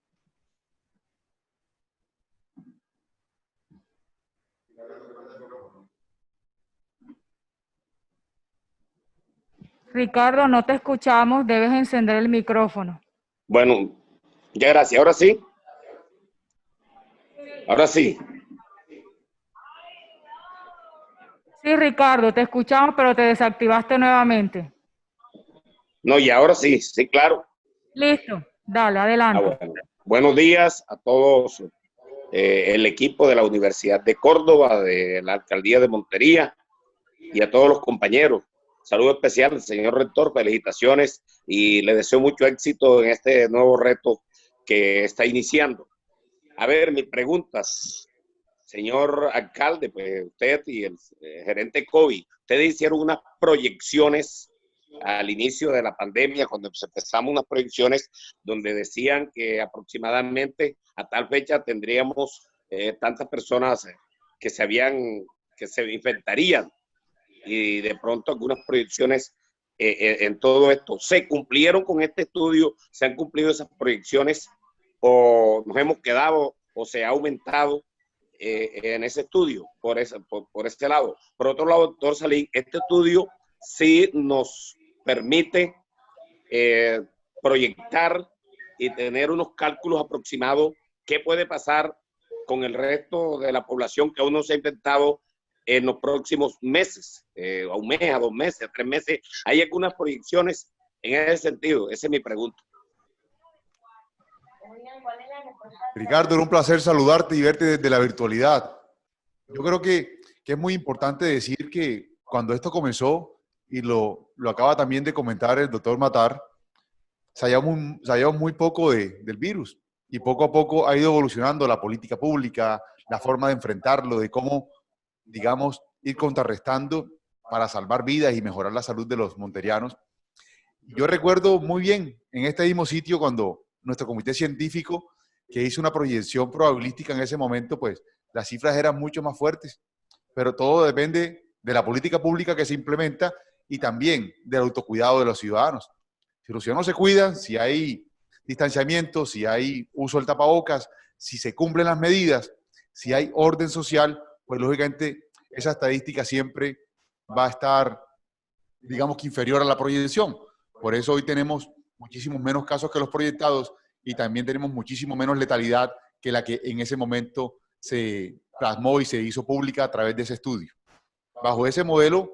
Ricardo, no te escuchamos, debes encender el micrófono. Bueno, ya gracias. Ahora sí. Ahora sí. Sí, Ricardo, te escuchamos, pero te desactivaste nuevamente. No, y ahora sí, sí, claro. Listo, dale, adelante. Bueno. Buenos días a todos el equipo de la Universidad de Córdoba, de la Alcaldía de Montería y a todos los compañeros. Saludo especial al señor rector, felicitaciones y le deseo mucho éxito en este nuevo reto que está iniciando. A ver, mis preguntas. Señor alcalde, pues usted y el gerente COVID, ustedes hicieron unas proyecciones al inicio de la pandemia, cuando empezamos unas proyecciones donde decían que aproximadamente a tal fecha tendríamos tantas personas que se infectarían, y de pronto algunas proyecciones en todo esto. ¿Se cumplieron con este estudio? ¿Se han cumplido esas proyecciones o nos hemos quedado o se ha aumentado en ese estudio por ese lado? Por otro lado, doctor Salín, este estudio sí nos permite proyectar y tener unos cálculos aproximados qué puede pasar con el resto de la población que aún no se ha infectado en los próximos meses, a un mes, a 2 meses, a 3 meses. ¿Hay algunas proyecciones en ese sentido? Esa es mi pregunta. Ricardo, era un placer saludarte y verte desde la virtualidad. Yo creo que es muy importante decir que cuando esto comenzó, y lo acaba también de comentar el doctor Matar, sabíamos muy poco del virus, y poco a poco ha ido evolucionando la política pública, la forma de enfrentarlo, de cómo, digamos, ir contrarrestando para salvar vidas y mejorar la salud de los monterianos. Yo recuerdo muy bien en este mismo sitio cuando nuestro comité científico, que hizo una proyección probabilística en ese momento, pues las cifras eran mucho más fuertes, pero todo depende de la política pública que se implementa y también del autocuidado de los ciudadanos. Si los ciudadanos se cuidan, si hay distanciamiento, si hay uso del tapabocas, si se cumplen las medidas, si hay orden social, pues lógicamente esa estadística siempre va a estar, digamos que inferior a la proyección. Por eso hoy tenemos muchísimos menos casos que los proyectados y también tenemos muchísimo menos letalidad que la que en ese momento se plasmó y se hizo pública a través de ese estudio. Bajo ese modelo,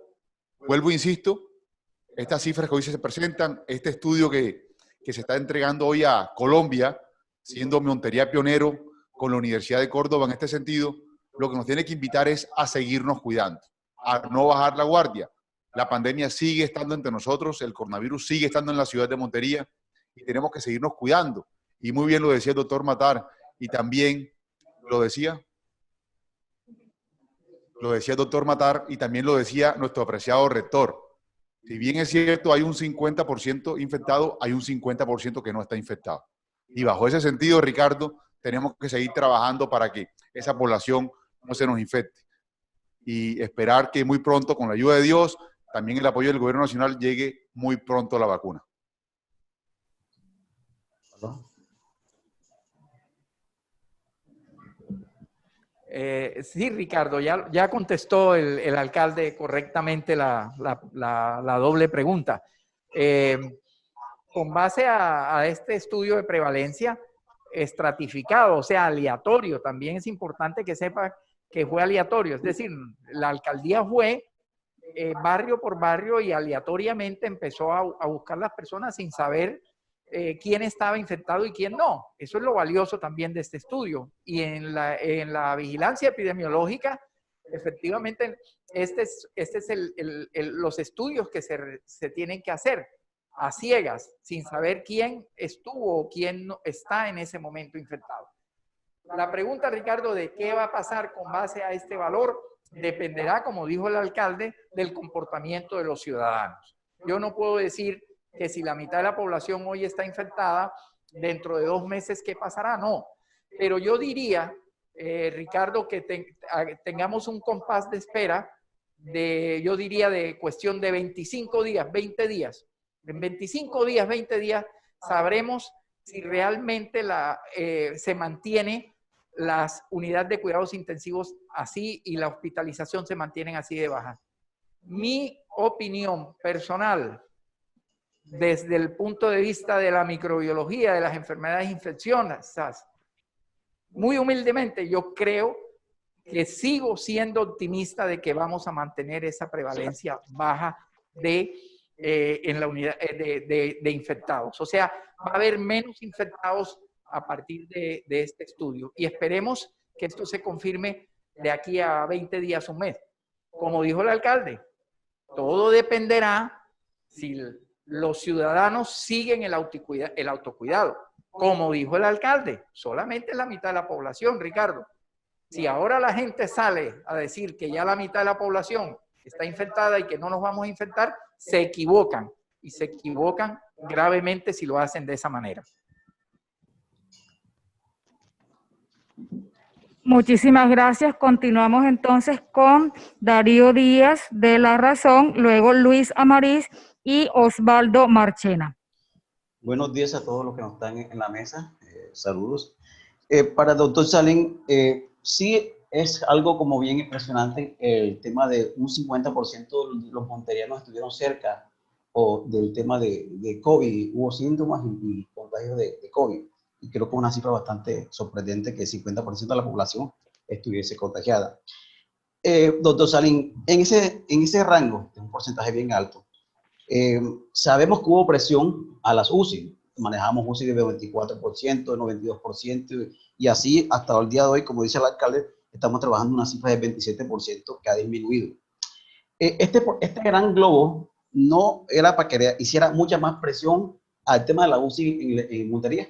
vuelvo e insisto, estas cifras que hoy se presentan, este estudio que se está entregando hoy a Colombia, siendo Montería pionero con la Universidad de Córdoba en este sentido, lo que nos tiene que invitar es a seguirnos cuidando, a no bajar la guardia. La pandemia sigue estando entre nosotros, el coronavirus sigue estando en la ciudad de Montería y tenemos que seguirnos cuidando. Y muy bien lo decía el doctor Matar, y también lo decía el doctor Matar, y también lo decía nuestro apreciado rector. Si bien es cierto, hay un 50% infectado, hay un 50% que no está infectado. Y bajo ese sentido, Ricardo, tenemos que seguir trabajando para que esa población no se nos infecte. Y esperar que muy pronto, con la ayuda de Dios, también el apoyo del gobierno nacional, llegue muy pronto la vacuna. Sí, Ricardo, ya contestó el alcalde correctamente la doble pregunta. Con base a este estudio de prevalencia estratificado, o sea, aleatorio, también es importante que sepa que fue aleatorio, es decir, la alcaldía fue barrio por barrio y aleatoriamente empezó a buscar las personas sin saber quién estaba infectado y quién no. Eso es lo valioso también de este estudio. Y en la vigilancia epidemiológica, efectivamente, este es los estudios que se tienen que hacer a ciegas, sin saber quién estuvo o quién no está en ese momento infectado. La pregunta, Ricardo, de qué va a pasar con base a este valor, dependerá, como dijo el alcalde, del comportamiento de los ciudadanos. Yo no puedo decir que si la mitad de la población hoy está infectada, dentro de 2 meses, ¿qué pasará? No. Pero yo diría, Ricardo, que tengamos un compás de espera yo diría de cuestión de 25 días, 20 días, En 25 días, 20 días, sabremos si realmente se mantiene las unidades de cuidados intensivos así y la hospitalización se mantienen así de baja. Mi opinión personal, desde el punto de vista de la microbiología, de las enfermedades infecciosas, muy humildemente, yo creo que sigo siendo optimista de que vamos a mantener esa prevalencia baja en la unidad de infectados. O sea, va a haber menos infectados a partir de este estudio y esperemos que esto se confirme de aquí a 20 días, un mes. Como dijo el alcalde, todo dependerá si los ciudadanos siguen el autocuidado. Como dijo el alcalde, solamente la mitad de la población, Ricardo. Si ahora la gente sale a decir que ya la mitad de la población está infectada y que no nos vamos a infectar, se equivocan. Y se equivocan gravemente si lo hacen de esa manera. Muchísimas gracias. Continuamos entonces con Darío Díaz de La Razón, luego Luis Amariz y Osvaldo Marchena. Buenos días a todos los que nos están en la mesa. Saludos. Para el doctor Salim, sí es algo como bien impresionante el tema de un 50% de los monterianos estuvieron cerca o del tema de COVID, hubo síntomas y contagios de COVID. Y creo que es una cifra bastante sorprendente que el 50% de la población estuviese contagiada. Doctor Salim, en ese rango, de un porcentaje bien alto, sabemos que hubo presión a las UCI. Manejamos UCI de 24%, de 92%, y así hasta el día de hoy, como dice el alcalde, estamos trabajando una cifra de 27% que ha disminuido. Este gran globo no era para que hiciera mucha más presión al tema de la UCI en Montería.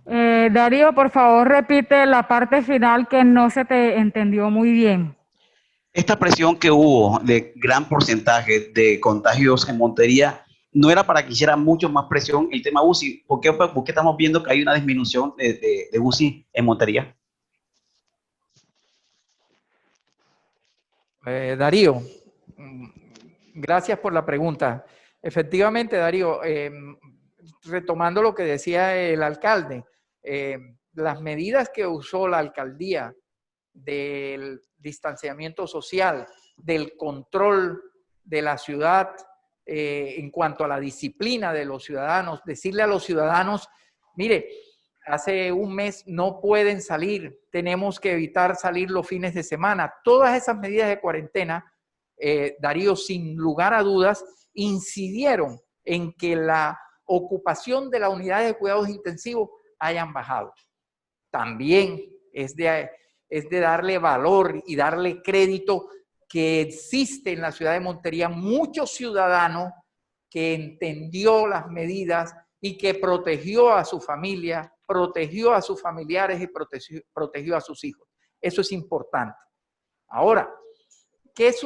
Darío, por favor, repite la parte final que no se te entendió muy bien. Esta presión que hubo de gran porcentaje de contagios en Montería no era para que hiciera mucho más presión el tema UCI. ¿Por qué estamos viendo que hay una disminución de UCI en Montería? Darío, gracias por la pregunta. Efectivamente, Darío, retomando lo que decía el alcalde, las medidas que usó la alcaldía del distanciamiento social, del control de la ciudad en cuanto a la disciplina de los ciudadanos, decirle a los ciudadanos, mire, hace un mes no pueden salir, tenemos que evitar salir los fines de semana. Todas esas medidas de cuarentena, Darío, sin lugar a dudas, incidieron en que la ocupación de la unidad de cuidados intensivos hayan bajado. También es de darle valor y darle crédito que existe en la ciudad de Montería muchos ciudadanos que entendió las medidas y que protegió a su familia, protegió a sus familiares y protegió a sus hijos. Eso es importante. Ahora,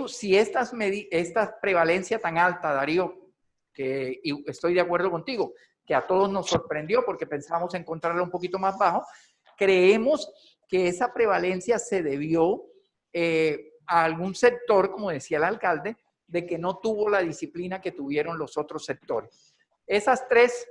si esta prevalencia tan alta, Darío, y estoy de acuerdo contigo, que a todos nos sorprendió porque pensábamos encontrarla un poquito más bajo, creemos que esa prevalencia se debió a algún sector, como decía el alcalde, de que no tuvo la disciplina que tuvieron los otros sectores. Esas tres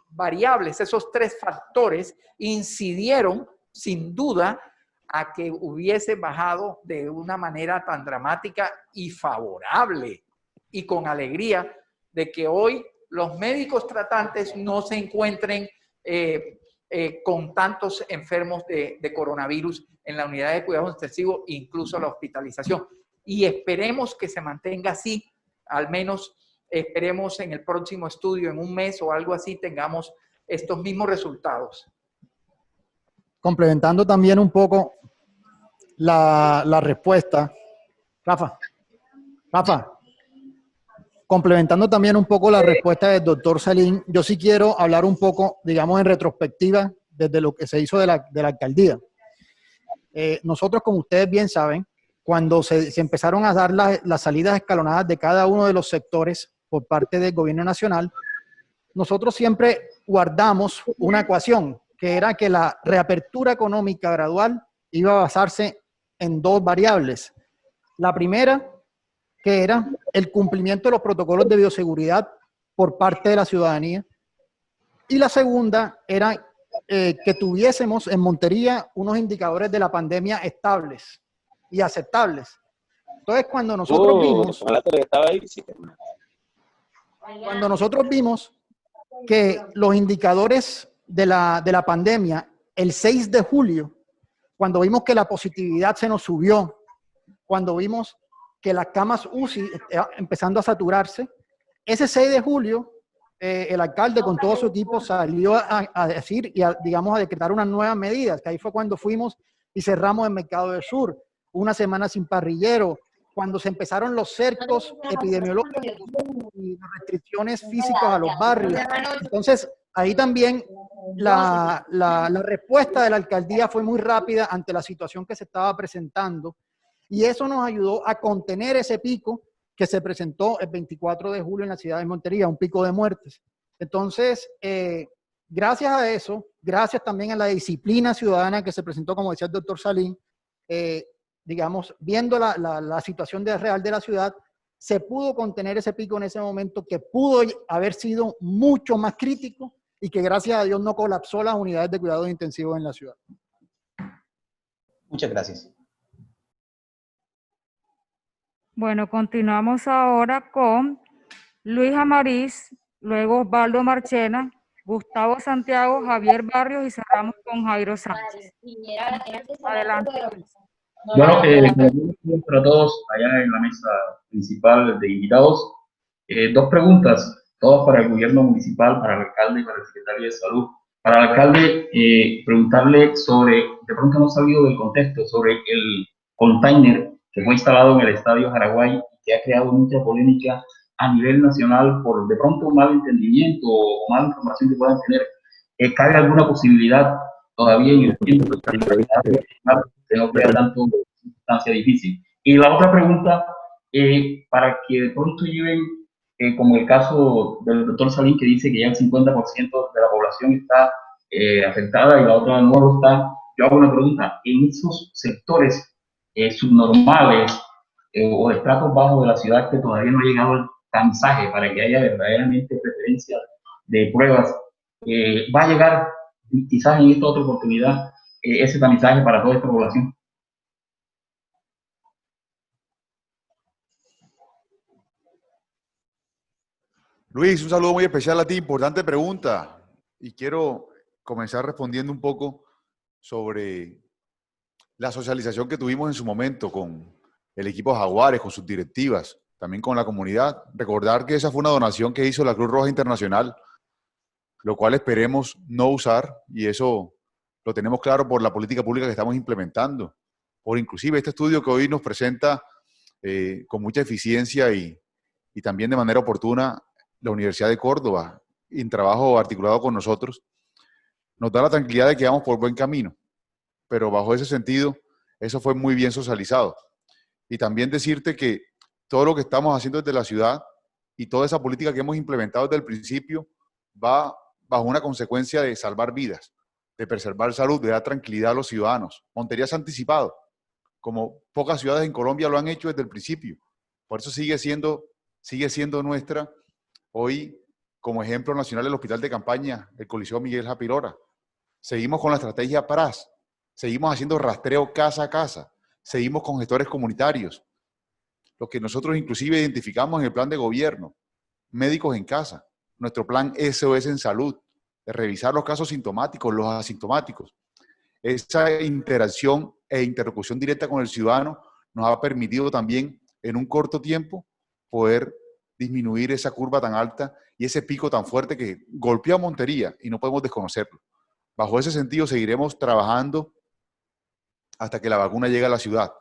variables, esos tres factores incidieron sin duda a que hubiese bajado de una manera tan dramática y favorable y con alegría de que hoy los médicos tratantes no se encuentren con tantos enfermos de coronavirus en la unidad de cuidados intensivos, incluso la hospitalización. Y esperemos que se mantenga así, al menos esperemos en el próximo estudio, en un mes o algo así, tengamos estos mismos resultados. Complementando también un poco la respuesta, Rafa, complementando también un poco la respuesta del doctor Salim, yo sí quiero hablar un poco, digamos, en retrospectiva desde lo que se hizo de la alcaldía. Nosotros, como ustedes bien saben, cuando se empezaron a dar las salidas escalonadas de cada uno de los sectores por parte del gobierno nacional, nosotros siempre guardamos una ecuación, que era que la reapertura económica gradual iba a basarse en dos variables. La primera, que era el cumplimiento de los protocolos de bioseguridad por parte de la ciudadanía. Y la segunda era que tuviésemos en Montería unos indicadores de la pandemia estables y aceptables. Entonces, cuando nosotros vimos que los indicadores de la pandemia, el 6 de julio, cuando vimos que la positividad se nos subió, cuando vimos que las camas UCI empezando a saturarse, ese 6 de julio, el alcalde con todo su equipo salió a decir y a decretar unas nuevas medidas, que ahí fue cuando fuimos y cerramos el Mercado del Sur, una semana sin parrillero, cuando se empezaron los cercos epidemiológicos y las restricciones físicas a los barrios. Entonces, ahí también la respuesta de la alcaldía fue muy rápida ante la situación que se estaba presentando, y eso nos ayudó a contener ese pico que se presentó el 24 de julio en la ciudad de Montería, un pico de muertes. Entonces, gracias a eso, gracias también a la disciplina ciudadana que se presentó, como decía el doctor Salín, viendo la situación real de la ciudad, se pudo contener ese pico en ese momento, que pudo haber sido mucho más crítico y que gracias a Dios no colapsó las unidades de cuidados intensivos en la ciudad. Muchas gracias. Bueno, continuamos ahora con Luis Amariz, luego Osvaldo Marchena, Gustavo Santiago, Javier Barrios y cerramos con Jairo Sánchez. Adelante, Luis. Bueno, para todos allá en la mesa principal de invitados, dos preguntas, todas para el gobierno municipal, para el alcalde y para el secretario de Salud. Para el alcalde, preguntarle sobre, de pronto no he sabido del contexto, sobre el container que fue instalado en el Estadio Jaraguay, que ha creado mucha polémica a nivel nacional por de pronto un mal entendimiento o mala información que puedan tener. ¿Cabe alguna posibilidad todavía en el tiempo que no crea tanto circunstancia difícil? Y la otra pregunta, para que de pronto lleven, como el caso del doctor Salín, que dice que ya el 50% de la población está afectada y la otra no lo está, yo hago una pregunta: en esos sectores subnormales o de estratos bajos de la ciudad que todavía no ha llegado el tamizaje para que haya verdaderamente preferencia de pruebas, va a llegar quizás en esta otra oportunidad ese tamizaje para toda esta población. Luis, un saludo muy especial a ti, importante pregunta. Y quiero comenzar respondiendo un poco sobre la socialización que tuvimos en su momento con el equipo Jaguares, con sus directivas, también con la comunidad. Recordar que esa fue una donación que hizo la Cruz Roja Internacional, lo cual esperemos no usar, y eso lo tenemos claro por la política pública que estamos implementando, por inclusive este estudio que hoy nos presenta con mucha eficiencia y también de manera oportuna la Universidad de Córdoba, en trabajo articulado con nosotros, nos da la tranquilidad de que vamos por buen camino, pero bajo ese sentido, eso fue muy bien socializado. Y también decirte que todo lo que estamos haciendo desde la ciudad y toda esa política que hemos implementado desde el principio va bajo una consecuencia de salvar vidas, de preservar salud, de dar tranquilidad a los ciudadanos. Montería se ha anticipado, como pocas ciudades en Colombia lo han hecho desde el principio. Por eso sigue siendo nuestra, hoy, como ejemplo nacional, el hospital de campaña, el Coliseo Miguel Japirora. Seguimos con la estrategia PRAS, seguimos haciendo rastreo casa a casa, seguimos con gestores comunitarios, lo que nosotros inclusive identificamos en el plan de gobierno, médicos en casa, nuestro plan SOS en salud, de revisar los casos sintomáticos, los asintomáticos. Esa interacción e interlocución directa con el ciudadano nos ha permitido también en un corto tiempo poder disminuir esa curva tan alta y ese pico tan fuerte que golpeó a Montería y no podemos desconocerlo. Bajo ese sentido seguiremos trabajando hasta que la vacuna llegue a la ciudad.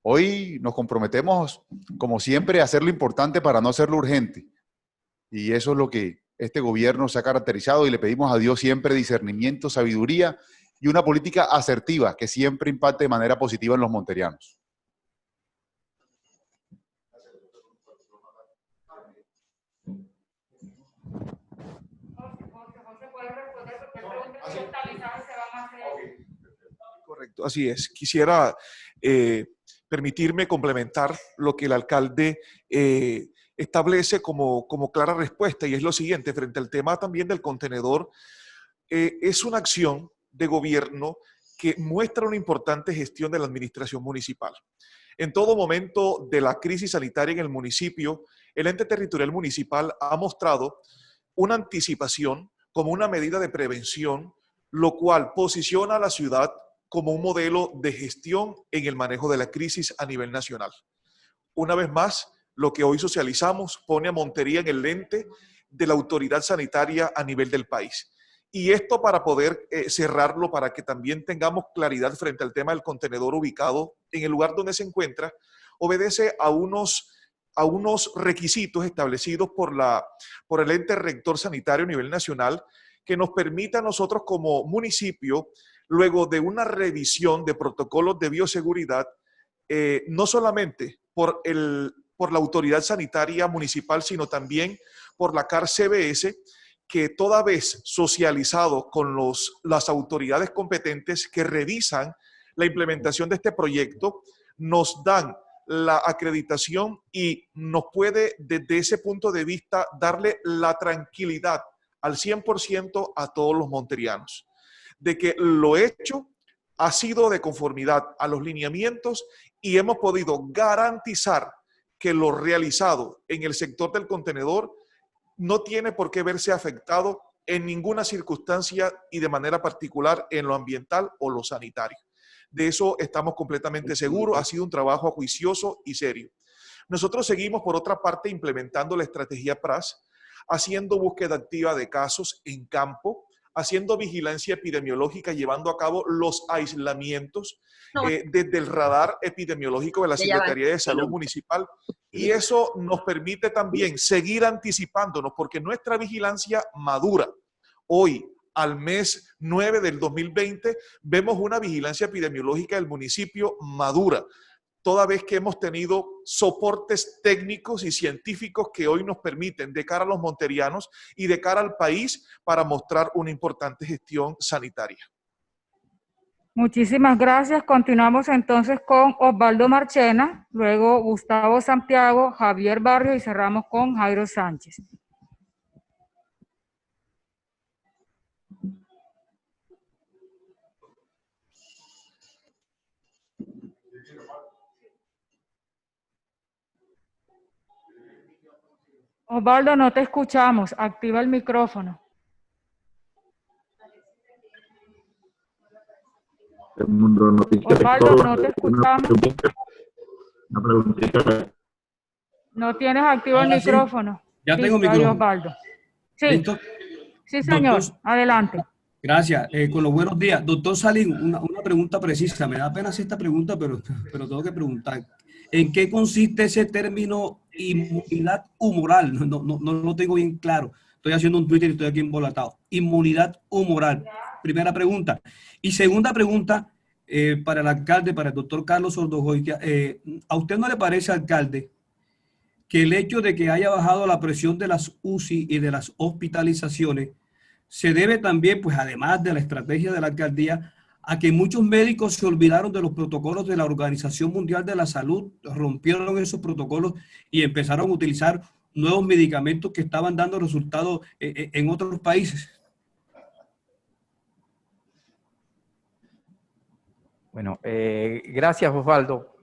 Hoy nos comprometemos, como siempre, a hacer lo importante para no hacer lo urgente. Y eso es lo que este gobierno se ha caracterizado, y le pedimos a Dios siempre discernimiento, sabiduría y una política asertiva que siempre impacte de manera positiva en los monterianos. Correcto, así es. Quisiera permitirme complementar lo que el alcalde establece como clara respuesta, y es lo siguiente, frente al tema también del contenedor, es una acción de gobierno que muestra una importante gestión de la administración municipal. En todo momento de la crisis sanitaria en el municipio, el ente territorial municipal ha mostrado una anticipación como una medida de prevención, lo cual posiciona a la ciudad como un modelo de gestión en el manejo de la crisis a nivel nacional. Una vez más, lo que hoy socializamos pone a Montería en el lente de la autoridad sanitaria a nivel del país. Y esto para poder cerrarlo, para que también tengamos claridad frente al tema del contenedor ubicado en el lugar donde se encuentra, obedece a unos requisitos establecidos por el ente rector sanitario a nivel nacional, que nos permita a nosotros como municipio, luego de una revisión de protocolos de bioseguridad, no solamente por la autoridad sanitaria municipal, sino también por la CAR-CBS, que toda vez socializado con las autoridades competentes que revisan la implementación de este proyecto, nos dan la acreditación y nos puede, desde ese punto de vista, darle la tranquilidad al 100% a todos los monterianos, de que lo hecho ha sido de conformidad a los lineamientos y hemos podido garantizar que lo realizado en el sector del contenedor no tiene por qué verse afectado en ninguna circunstancia y de manera particular en lo ambiental o lo sanitario. De eso estamos completamente seguros. Ha sido un trabajo juicioso y serio. Nosotros seguimos, por otra parte, implementando la estrategia PRAS, haciendo búsqueda activa de casos en campo, haciendo vigilancia epidemiológica, llevando a cabo los aislamientos desde el radar epidemiológico de la Secretaría de Salud Municipal. Y eso nos permite también seguir anticipándonos, porque nuestra vigilancia madura. Hoy, al mes 9 del 2020, vemos una vigilancia epidemiológica del municipio madura, toda vez que hemos tenido soportes técnicos y científicos que hoy nos permiten, de cara a los monterianos y de cara al país, para mostrar una importante gestión sanitaria. Muchísimas gracias. Continuamos entonces con Osvaldo Marchena, luego Gustavo Santiago, Javier Barrios y cerramos con Jairo Sánchez. Osvaldo, no te escuchamos. Activa el micrófono. Osvaldo, no te escuchamos. Una preguntita. No tienes activo el micrófono. Ya tengo micrófono. Osvaldo. Sí. ¿Listo? Sí, señor. Doctor, adelante. Gracias. Con los buenos días. Doctor Salín, una pregunta precisa. Me da pena hacer esta pregunta, pero tengo que preguntar. ¿En qué consiste ese término inmunidad humoral? No lo tengo bien claro. Estoy haciendo un Twitter y estoy aquí embolatado. Inmunidad humoral. Primera pregunta. Y segunda pregunta para el alcalde, para el doctor Carlos Ordogoitia. ¿A usted no le parece, alcalde, que el hecho de que haya bajado la presión de las UCI y de las hospitalizaciones se debe también, pues además de la estrategia de la alcaldía, a que muchos médicos se olvidaron de los protocolos de la Organización Mundial de la Salud, rompieron esos protocolos y empezaron a utilizar nuevos medicamentos que estaban dando resultados en otros países? Bueno, gracias, Osvaldo.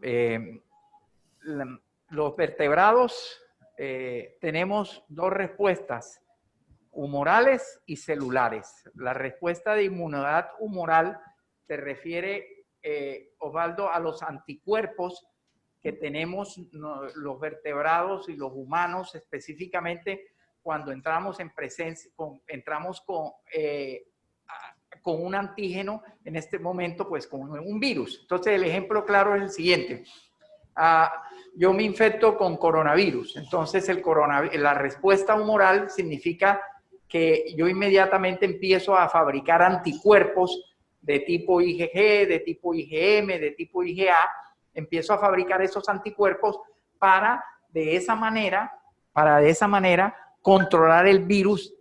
Los vertebrados tenemos dos respuestas, humorales y celulares. La respuesta de inmunidad humoral se refiere, Osvaldo, a los anticuerpos que tenemos los vertebrados y los humanos, específicamente cuando entramos en presencia, entramos con un antígeno, en este momento pues con un virus. Entonces el ejemplo claro es el siguiente. Yo me infecto con coronavirus, entonces la respuesta humoral significa que yo inmediatamente empiezo a fabricar anticuerpos de tipo IgG, de tipo IgM, de tipo IgA, empiezo a fabricar esos anticuerpos para de esa manera controlar el virus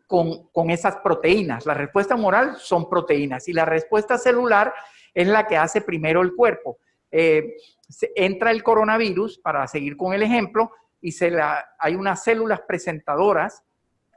con esas proteínas. La respuesta humoral son proteínas y la respuesta celular es la que hace primero el cuerpo. entra el coronavirus, para seguir con el ejemplo, y hay unas células presentadoras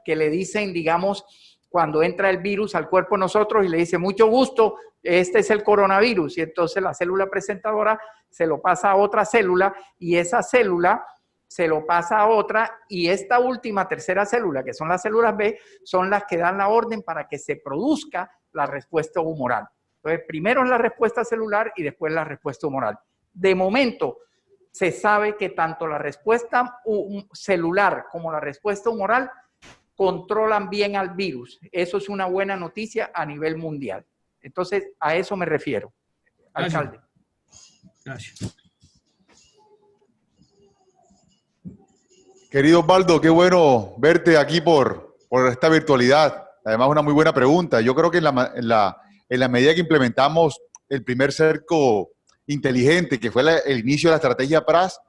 que le dicen, digamos, cuando entra el virus al cuerpo de nosotros y le dice, mucho gusto, este es el coronavirus. Y entonces la célula presentadora se lo pasa a otra célula y esa célula se lo pasa a otra y esta última, tercera célula, que son las células B, son las que dan la orden para que se produzca la respuesta humoral. Entonces, primero es la respuesta celular y después la respuesta humoral. De momento, se sabe que tanto la respuesta celular como la respuesta humoral controlan bien al virus. Eso es una buena noticia a nivel mundial. Entonces, a eso me refiero, alcalde. Gracias. Querido Osvaldo, qué bueno verte aquí por esta virtualidad. Además, una muy buena pregunta. Yo creo que en la medida que implementamos el primer cerco inteligente, que fue el inicio de la estrategia PRAS,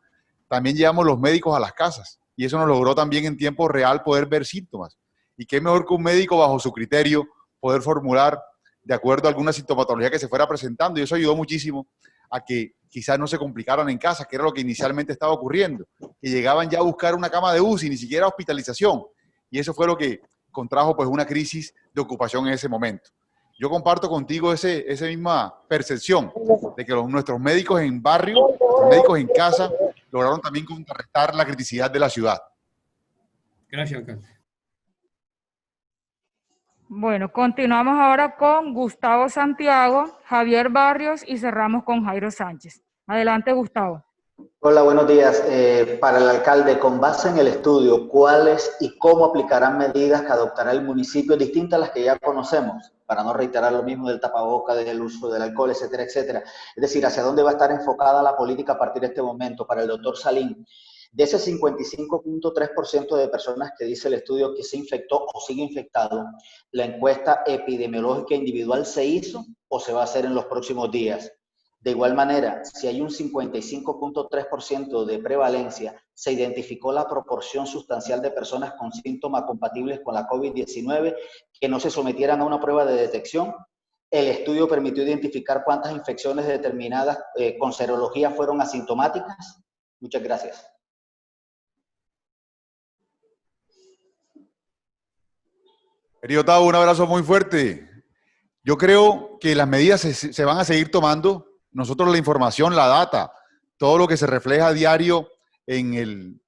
también llevamos los médicos a las casas. Y eso nos logró también en tiempo real poder ver síntomas. Y qué mejor que un médico bajo su criterio poder formular de acuerdo a alguna sintomatología que se fuera presentando. Y eso ayudó muchísimo a que quizás no se complicaran en casa, que era lo que inicialmente estaba ocurriendo, que llegaban ya a buscar una cama de UCI, ni siquiera hospitalización. Y eso fue lo que contrajo pues una crisis de ocupación en ese momento. Yo comparto contigo esa misma percepción de que nuestros médicos en barrio, nuestros médicos en casa, lograron también contrarrestar la criticidad de la ciudad. Gracias, alcalde. Bueno, continuamos ahora con Gustavo Santiago, Javier Barrios y cerramos con Jairo Sánchez. Adelante, Gustavo. Hola, buenos días. Para el alcalde, con base en el estudio, ¿cuáles y cómo aplicarán medidas que adoptará el municipio distintas a las que ya conocemos? Para no reiterar lo mismo del tapaboca, del uso del alcohol, etcétera, etcétera. Es decir, ¿hacia dónde va a estar enfocada la política a partir de este momento? Para el doctor Salín, de ese 55.3% de personas que dice el estudio que se infectó o sigue infectado, ¿la encuesta epidemiológica individual se hizo o se va a hacer en los próximos días? De igual manera, si hay un 55.3% de prevalencia, se identificó la proporción sustancial de personas con síntomas compatibles con la COVID-19 que no se sometieran a una prueba de detección. El estudio permitió identificar cuántas infecciones determinadas con serología fueron asintomáticas. Muchas gracias. Querido Tavo, un abrazo muy fuerte. Yo creo que las medidas se van a seguir tomando. Nosotros la información, la data, todo lo que se refleja a diario en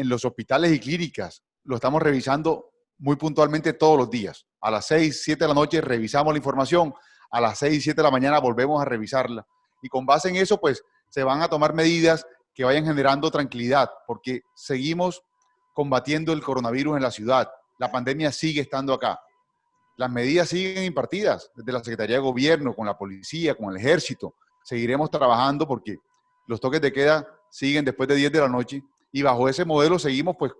los hospitales y clínicas, lo estamos revisando muy puntualmente todos los días. A las 6, 7 de la noche revisamos la información, a las 6, 7 de la mañana volvemos a revisarla. Y con base en eso, pues, se van a tomar medidas que vayan generando tranquilidad, porque seguimos combatiendo el coronavirus en la ciudad. La pandemia sigue estando acá. Las medidas siguen impartidas desde la Secretaría de Gobierno, con la policía, con el ejército. Seguiremos trabajando porque los toques de queda siguen después de 10 de la noche y bajo ese modelo seguimos pues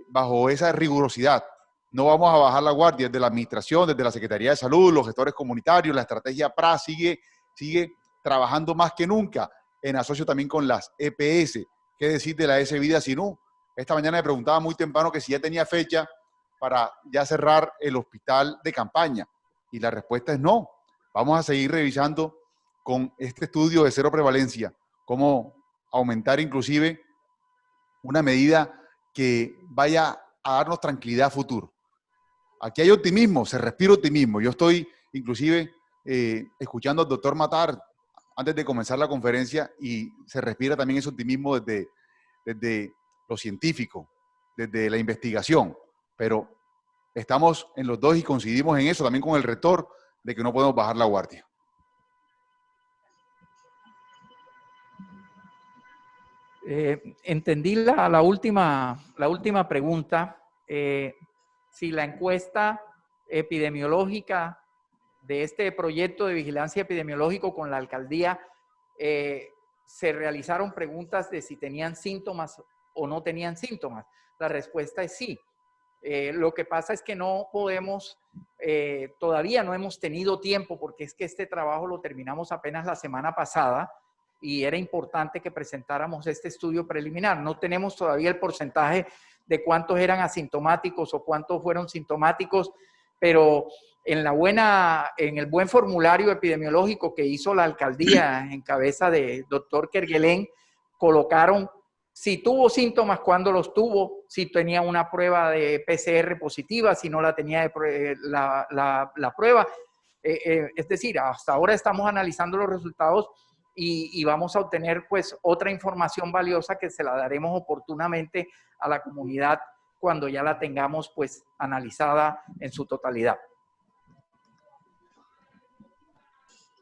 bajo esa rigurosidad. No vamos a bajar la guardia desde la administración, desde la Secretaría de Salud, los gestores comunitarios, la estrategia PRA sigue trabajando más que nunca en asocio también con las EPS. ¿Qué decir de la S Vida Sinú? Esta mañana me preguntaba muy temprano que si ya tenía fecha para ya cerrar el hospital de campaña. Y la respuesta es no. Vamos a seguir revisando con este estudio de cero prevalencia cómo aumentar inclusive una medida que vaya a darnos tranquilidad a futuro. Aquí hay optimismo, se respira optimismo. Yo estoy inclusive escuchando al doctor Matar antes de comenzar la conferencia y se respira también ese optimismo desde lo científico, desde la investigación. Pero estamos en los dos y coincidimos en eso, también con el rector, de que no podemos bajar la guardia. Entendí la última pregunta. Si la encuesta epidemiológica de este proyecto de vigilancia epidemiológico con la alcaldía, se realizaron preguntas de si tenían síntomas o no tenían síntomas. La respuesta es sí. Lo que pasa es que no podemos, todavía no hemos tenido tiempo, porque es que este trabajo lo terminamos apenas la semana pasada y era importante que presentáramos este estudio preliminar. No tenemos todavía el porcentaje de cuántos eran asintomáticos o cuántos fueron sintomáticos, pero en el buen formulario epidemiológico que hizo la alcaldía en cabeza de doctor Kerguelen, colocaron si tuvo síntomas, cuándo los tuvo, si tenía una prueba de PCR positiva, si no la tenía la prueba. Es decir, hasta ahora estamos analizando los resultados y vamos a obtener pues otra información valiosa que se la daremos oportunamente a la comunidad cuando ya la tengamos pues analizada en su totalidad.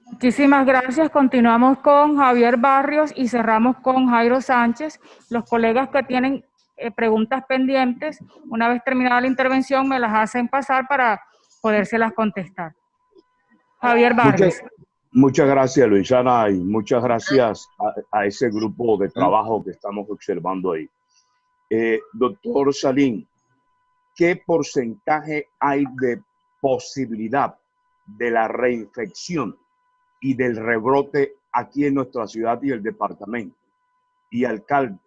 Muchísimas gracias. Continuamos con Javier Barrios y cerramos con Jairo Sánchez. Los colegas que tienen preguntas pendientes, una vez terminada la intervención, me las hacen pasar para podérselas contestar. Javier Barrios. Muchas gracias, Luisana, y muchas gracias a ese grupo de trabajo que estamos observando ahí. Doctor Salim, ¿qué porcentaje hay de posibilidad de la reinfección y del rebrote aquí en nuestra ciudad y el departamento? Y alcalde,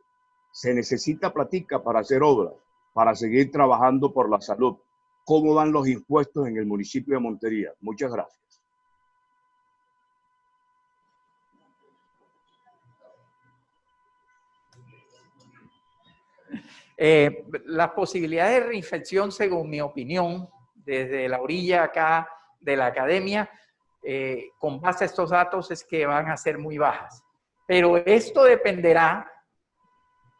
¿se necesita platica para hacer obras, para seguir trabajando por la salud? ¿Cómo van los impuestos en el municipio de Montería? Muchas gracias. Las posibilidades de reinfección, según mi opinión, desde la orilla acá de la academia, con base a estos datos, es que van a ser muy bajas. Pero esto dependerá,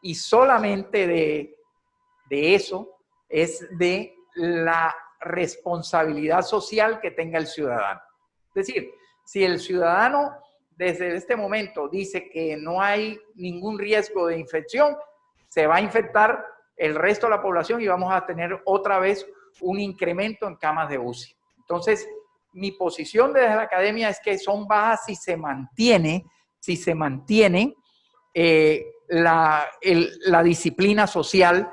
y solamente de eso, es de la responsabilidad social que tenga el ciudadano. Es decir, si el ciudadano desde este momento dice que no hay ningún riesgo de infección, se va a infectar el resto de la población y vamos a tener otra vez un incremento en camas de UCI. Entonces, mi posición desde la academia es que son bajas si se mantiene la disciplina social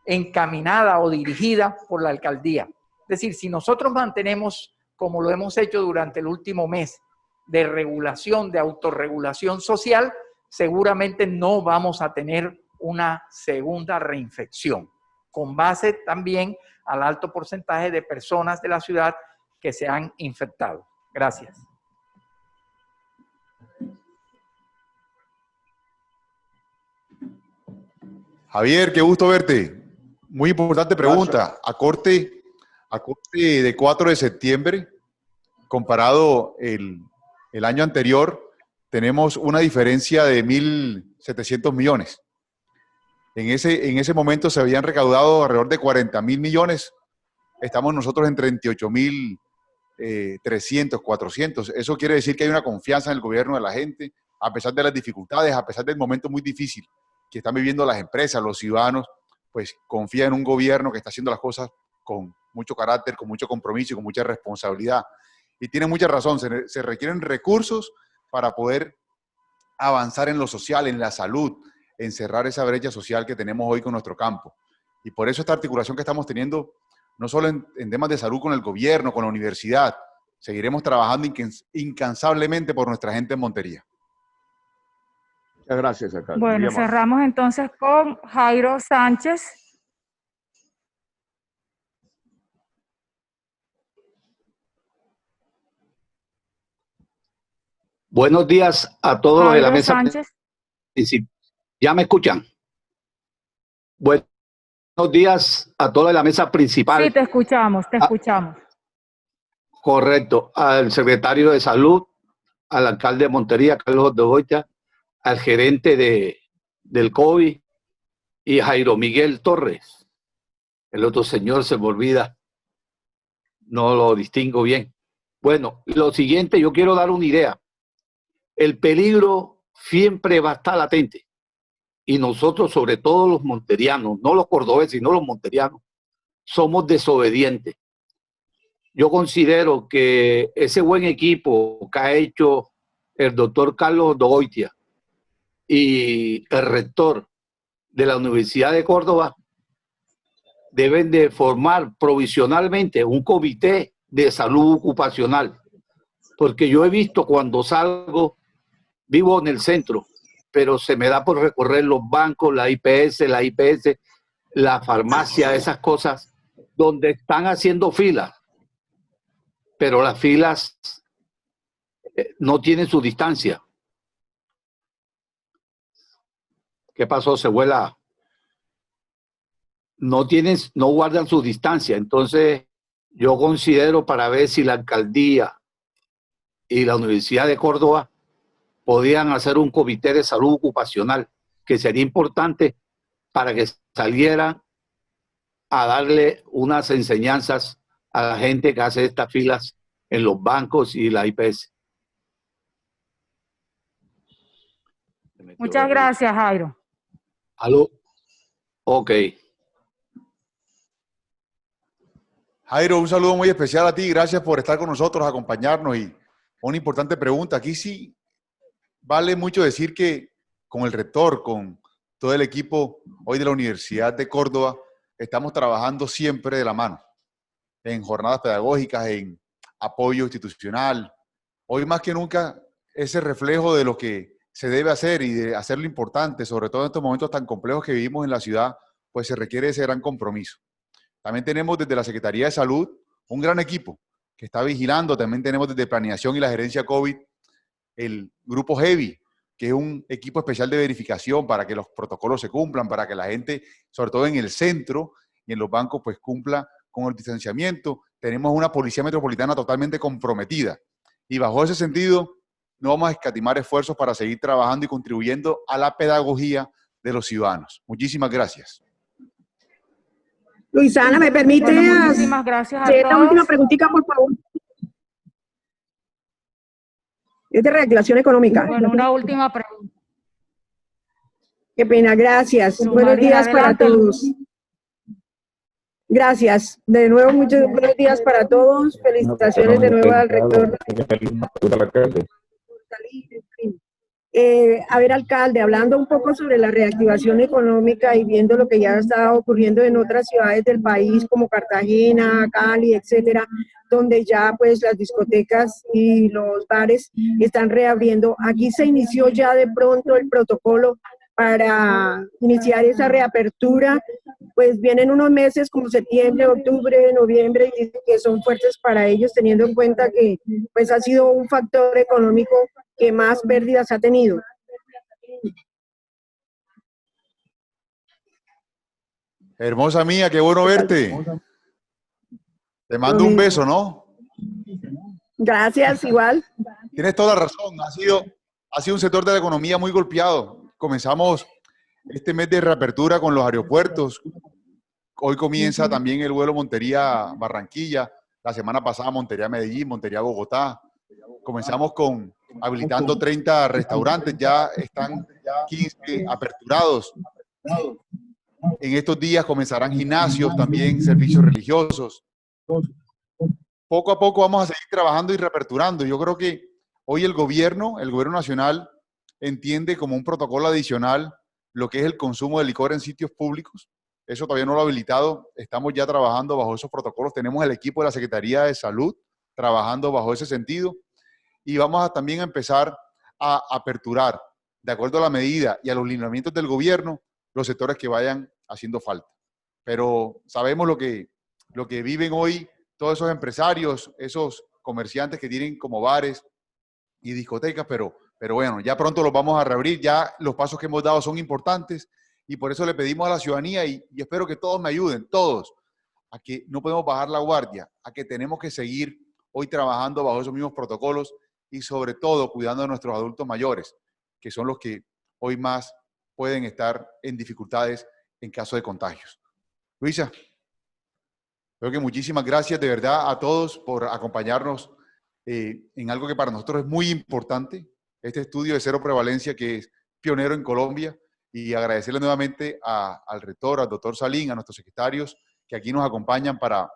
encaminada o dirigida por la alcaldía. Es decir, si nosotros mantenemos, como lo hemos hecho durante el último mes, de regulación, de autorregulación social, seguramente no vamos a tener una segunda reinfección, con base también al alto porcentaje de personas de la ciudad que se han infectado. Gracias. Javier, qué gusto verte. Muy importante pregunta. A corte de 4 de septiembre, comparado el año anterior, tenemos una diferencia de 1.700 millones. En ese momento se habían recaudado alrededor de 40.000 millones. Estamos nosotros en 38.300, 400. Eso quiere decir que hay una confianza en el gobierno de la gente, a pesar de las dificultades, a pesar del momento muy difícil que están viviendo las empresas, los ciudadanos, pues confían en un gobierno que está haciendo las cosas con mucho carácter, con mucho compromiso y con mucha responsabilidad. Y tiene mucha razón, se requieren recursos para poder avanzar en lo social, en la salud, en cerrar esa brecha social que tenemos hoy con nuestro campo. Y por eso esta articulación que estamos teniendo, no solo en temas de salud con el gobierno, con la universidad, seguiremos trabajando incansablemente por nuestra gente en Montería. Muchas gracias, alcalde. Bueno, cerramos entonces con Jairo Sánchez. Buenos días a todos los de la mesa. Sánchez. ¿Ya me escuchan? Buenos días a todos de la mesa principal. Sí, te escuchamos, te escuchamos. Correcto. Al secretario de Salud, al alcalde de Montería, Carlos de Goita, al gerente del COVID y Jairo Miguel Torres. El otro señor se me olvida, no lo distingo bien. Bueno, lo siguiente, yo quiero dar una idea. El peligro siempre va a estar latente. Y nosotros, sobre todo los monterianos, no los cordobeses, sino los monterianos, somos desobedientes. Yo considero que ese buen equipo que ha hecho el doctor Carlos Dogoitia y el rector de la Universidad de Córdoba deben de formar provisionalmente un comité de salud ocupacional. Porque yo he visto cuando salgo, vivo en el centro, pero se me da por recorrer los bancos, la IPS, la farmacia, esas cosas, donde están haciendo filas pero las filas no tienen su distancia. ¿Qué pasó? Se vuela. No guardan su distancia. Entonces, yo considero para ver si la alcaldía y la Universidad de Córdoba podían hacer un comité de salud ocupacional, que sería importante para que salieran a darle unas enseñanzas a la gente que hace estas filas en los bancos y la IPS. Muchas gracias, Jairo. ¿Aló? Ok. Jairo, un saludo muy especial a ti. Gracias por estar con nosotros, acompañarnos. Y una importante pregunta. Aquí sí vale mucho decir que con el rector, con todo el equipo hoy de la Universidad de Córdoba, estamos trabajando siempre de la mano en jornadas pedagógicas, en apoyo institucional. Hoy más que nunca, ese reflejo de lo que se debe hacer y de hacer lo importante, sobre todo en estos momentos tan complejos que vivimos en la ciudad, pues se requiere ese gran compromiso. También tenemos desde la Secretaría de Salud un gran equipo que está vigilando. También tenemos desde Planeación y la Gerencia COVID el grupo Heavy, que es un equipo especial de verificación para que los protocolos se cumplan, para que la gente, sobre todo en el centro y en los bancos, pues cumpla con el distanciamiento. Tenemos una policía metropolitana totalmente comprometida. Y bajo ese sentido, no vamos a escatimar esfuerzos para seguir trabajando y contribuyendo a la pedagogía de los ciudadanos. Muchísimas gracias. Luisana, ¿me permite muchísimas gracias a hacer la todos. última preguntita, por favor? Es de reactivación económica. Bueno, una última pregunta. Qué pena, gracias. Su Buenos María, días para adelante. todos. Gracias. De nuevo, muchos buenos días para todos. Felicitaciones de nuevo al rector. A ver, alcalde, hablando un poco sobre la reactivación económica y viendo lo que ya está ocurriendo en otras ciudades del país como Cartagena, Cali, etcétera, donde ya pues las discotecas y los bares están reabriendo. Aquí se inició ya de pronto el protocolo para iniciar esa reapertura. Pues vienen unos meses como septiembre, octubre, noviembre, y dicen que son fuertes para ellos, teniendo en cuenta que pues ha sido un factor económico que más pérdidas ha tenido. Hermosa mía, qué bueno verte. Te mando un beso, ¿no? Gracias, igual. Tienes toda la razón. Ha sido un sector de la economía muy golpeado. Comenzamos este mes de reapertura con los aeropuertos. Hoy comienza también el vuelo Montería-Barranquilla. La semana pasada Montería-Medellín, Montería-Bogotá. Comenzamos habilitando 30 restaurantes. Ya están 15 aperturados. En estos días comenzarán gimnasios, también servicios religiosos. Poco a poco vamos a seguir trabajando y reaperturando. Yo creo que hoy el gobierno nacional entiende como un protocolo adicional lo que es el consumo de licor en sitios públicos. Eso todavía no lo ha habilitado. Estamos ya trabajando bajo esos protocolos. Tenemos el equipo de la Secretaría de Salud trabajando bajo ese sentido. Y vamos a también empezar a aperturar, de acuerdo a la medida y a los lineamientos del gobierno, los sectores que vayan haciendo falta. Pero sabemos lo que viven hoy todos esos empresarios, esos comerciantes que tienen como bares y discotecas, pero bueno, ya pronto los vamos a reabrir. Ya los pasos que hemos dado son importantes y por eso le pedimos a la ciudadanía y espero que todos me ayuden, todos, a que no podemos bajar la guardia, a que tenemos que seguir hoy trabajando bajo esos mismos protocolos y sobre todo cuidando de nuestros adultos mayores, que son los que hoy más pueden estar en dificultades en caso de contagios. Luisa, creo que muchísimas gracias de verdad a todos por acompañarnos en algo que para nosotros es muy importante, este estudio de cero prevalencia que es pionero en Colombia, y agradecerle nuevamente al rector, al doctor Salín, a nuestros secretarios que aquí nos acompañan para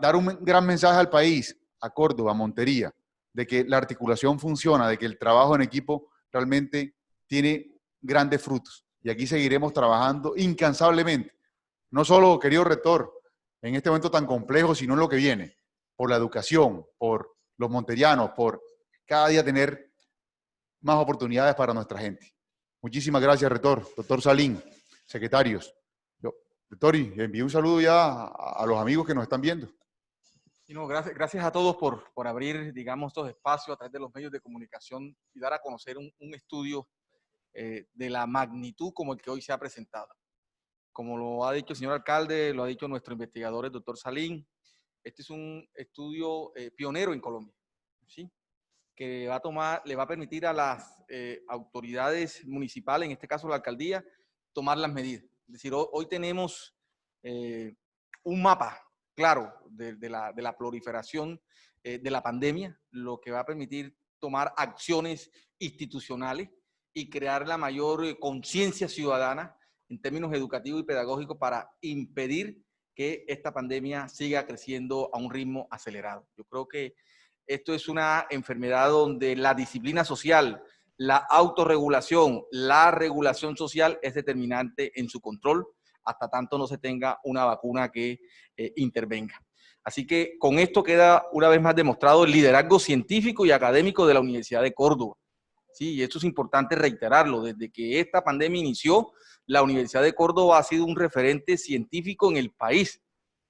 dar un gran mensaje al país, a Córdoba, a Montería, de que la articulación funciona, de que el trabajo en equipo realmente tiene grandes frutos. Y aquí seguiremos trabajando incansablemente, no solo, querido rector, en este momento tan complejo, sino en lo que viene, por la educación, por los monterianos, por cada día tener más oportunidades para nuestra gente. Muchísimas gracias, rector, doctor Salín, secretarios. Rector, y envío un saludo ya a los amigos que nos están viendo. No, gracias a todos por abrir, digamos, estos espacios a través de los medios de comunicación y dar a conocer un estudio de la magnitud como el que hoy se ha presentado. Como lo ha dicho el señor alcalde, lo ha dicho nuestro investigador, el doctor Salín, este es un estudio pionero en Colombia, ¿sí? Que le va a permitir a las autoridades municipales, en este caso la alcaldía, tomar las medidas. Es decir, hoy tenemos un mapa claro de la proliferación de la pandemia, lo que va a permitir tomar acciones institucionales y crear la mayor conciencia ciudadana en términos educativos y pedagógicos para impedir que esta pandemia siga creciendo a un ritmo acelerado. Yo creo que esto es una enfermedad donde la disciplina social, la autorregulación, la regulación social es determinante en su control, hasta tanto no se tenga una vacuna que intervenga. Así que con esto queda una vez más demostrado el liderazgo científico y académico de la Universidad de Córdoba. Sí, y esto es importante reiterarlo. Desde que esta pandemia inició, la Universidad de Córdoba ha sido un referente científico en el país,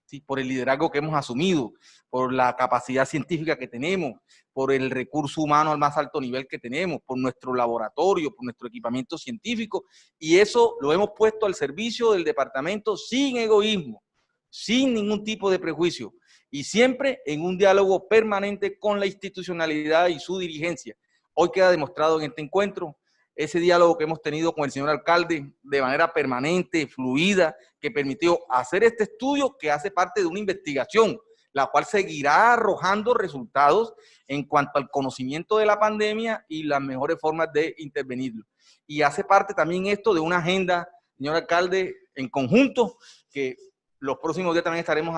¿sí? Por el liderazgo que hemos asumido, por la capacidad científica que tenemos, por el recurso humano al más alto nivel que tenemos, por nuestro laboratorio, por nuestro equipamiento científico, y eso lo hemos puesto al servicio del departamento sin egoísmo, sin ningún tipo de prejuicio, y siempre en un diálogo permanente con la institucionalidad y su dirigencia. Hoy queda demostrado en este encuentro ese diálogo que hemos tenido con el señor alcalde de manera permanente, fluida, que permitió hacer este estudio que hace parte de una investigación, la cual seguirá arrojando resultados en cuanto al conocimiento de la pandemia y las mejores formas de intervenirlo. Y hace parte también esto de una agenda, señor alcalde, en conjunto, que los próximos días también estaremos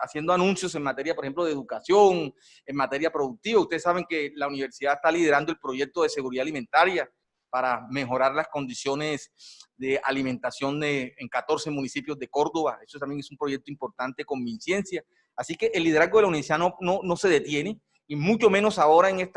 haciendo anuncios en materia, por ejemplo, de educación, en materia productiva. Ustedes saben que la universidad está liderando el proyecto de seguridad alimentaria para mejorar las condiciones de alimentación en 14 municipios de Córdoba. Eso también es un proyecto importante con MinCiencia. Así que el liderazgo de la universidad no se detiene, y mucho menos ahora en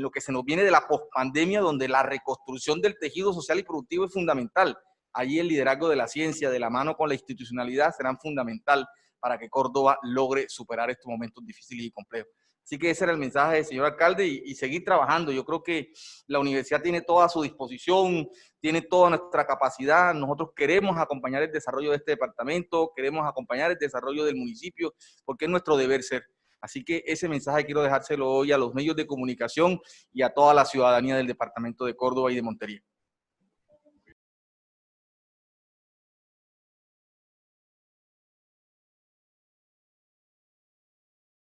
lo que se nos viene de la pospandemia, donde la reconstrucción del tejido social y productivo es fundamental. Allí el liderazgo de la ciencia, de la mano con la institucionalidad, serán fundamental para que Córdoba logre superar estos momentos difíciles y complejos. Así que ese era el mensaje del señor alcalde, y seguir trabajando. Yo creo que la universidad tiene toda a su disposición, tiene toda nuestra capacidad. Nosotros queremos acompañar el desarrollo de este departamento, queremos acompañar el desarrollo del municipio, porque es nuestro deber ser. Así que ese mensaje quiero dejárselo hoy a los medios de comunicación y a toda la ciudadanía del departamento de Córdoba y de Montería.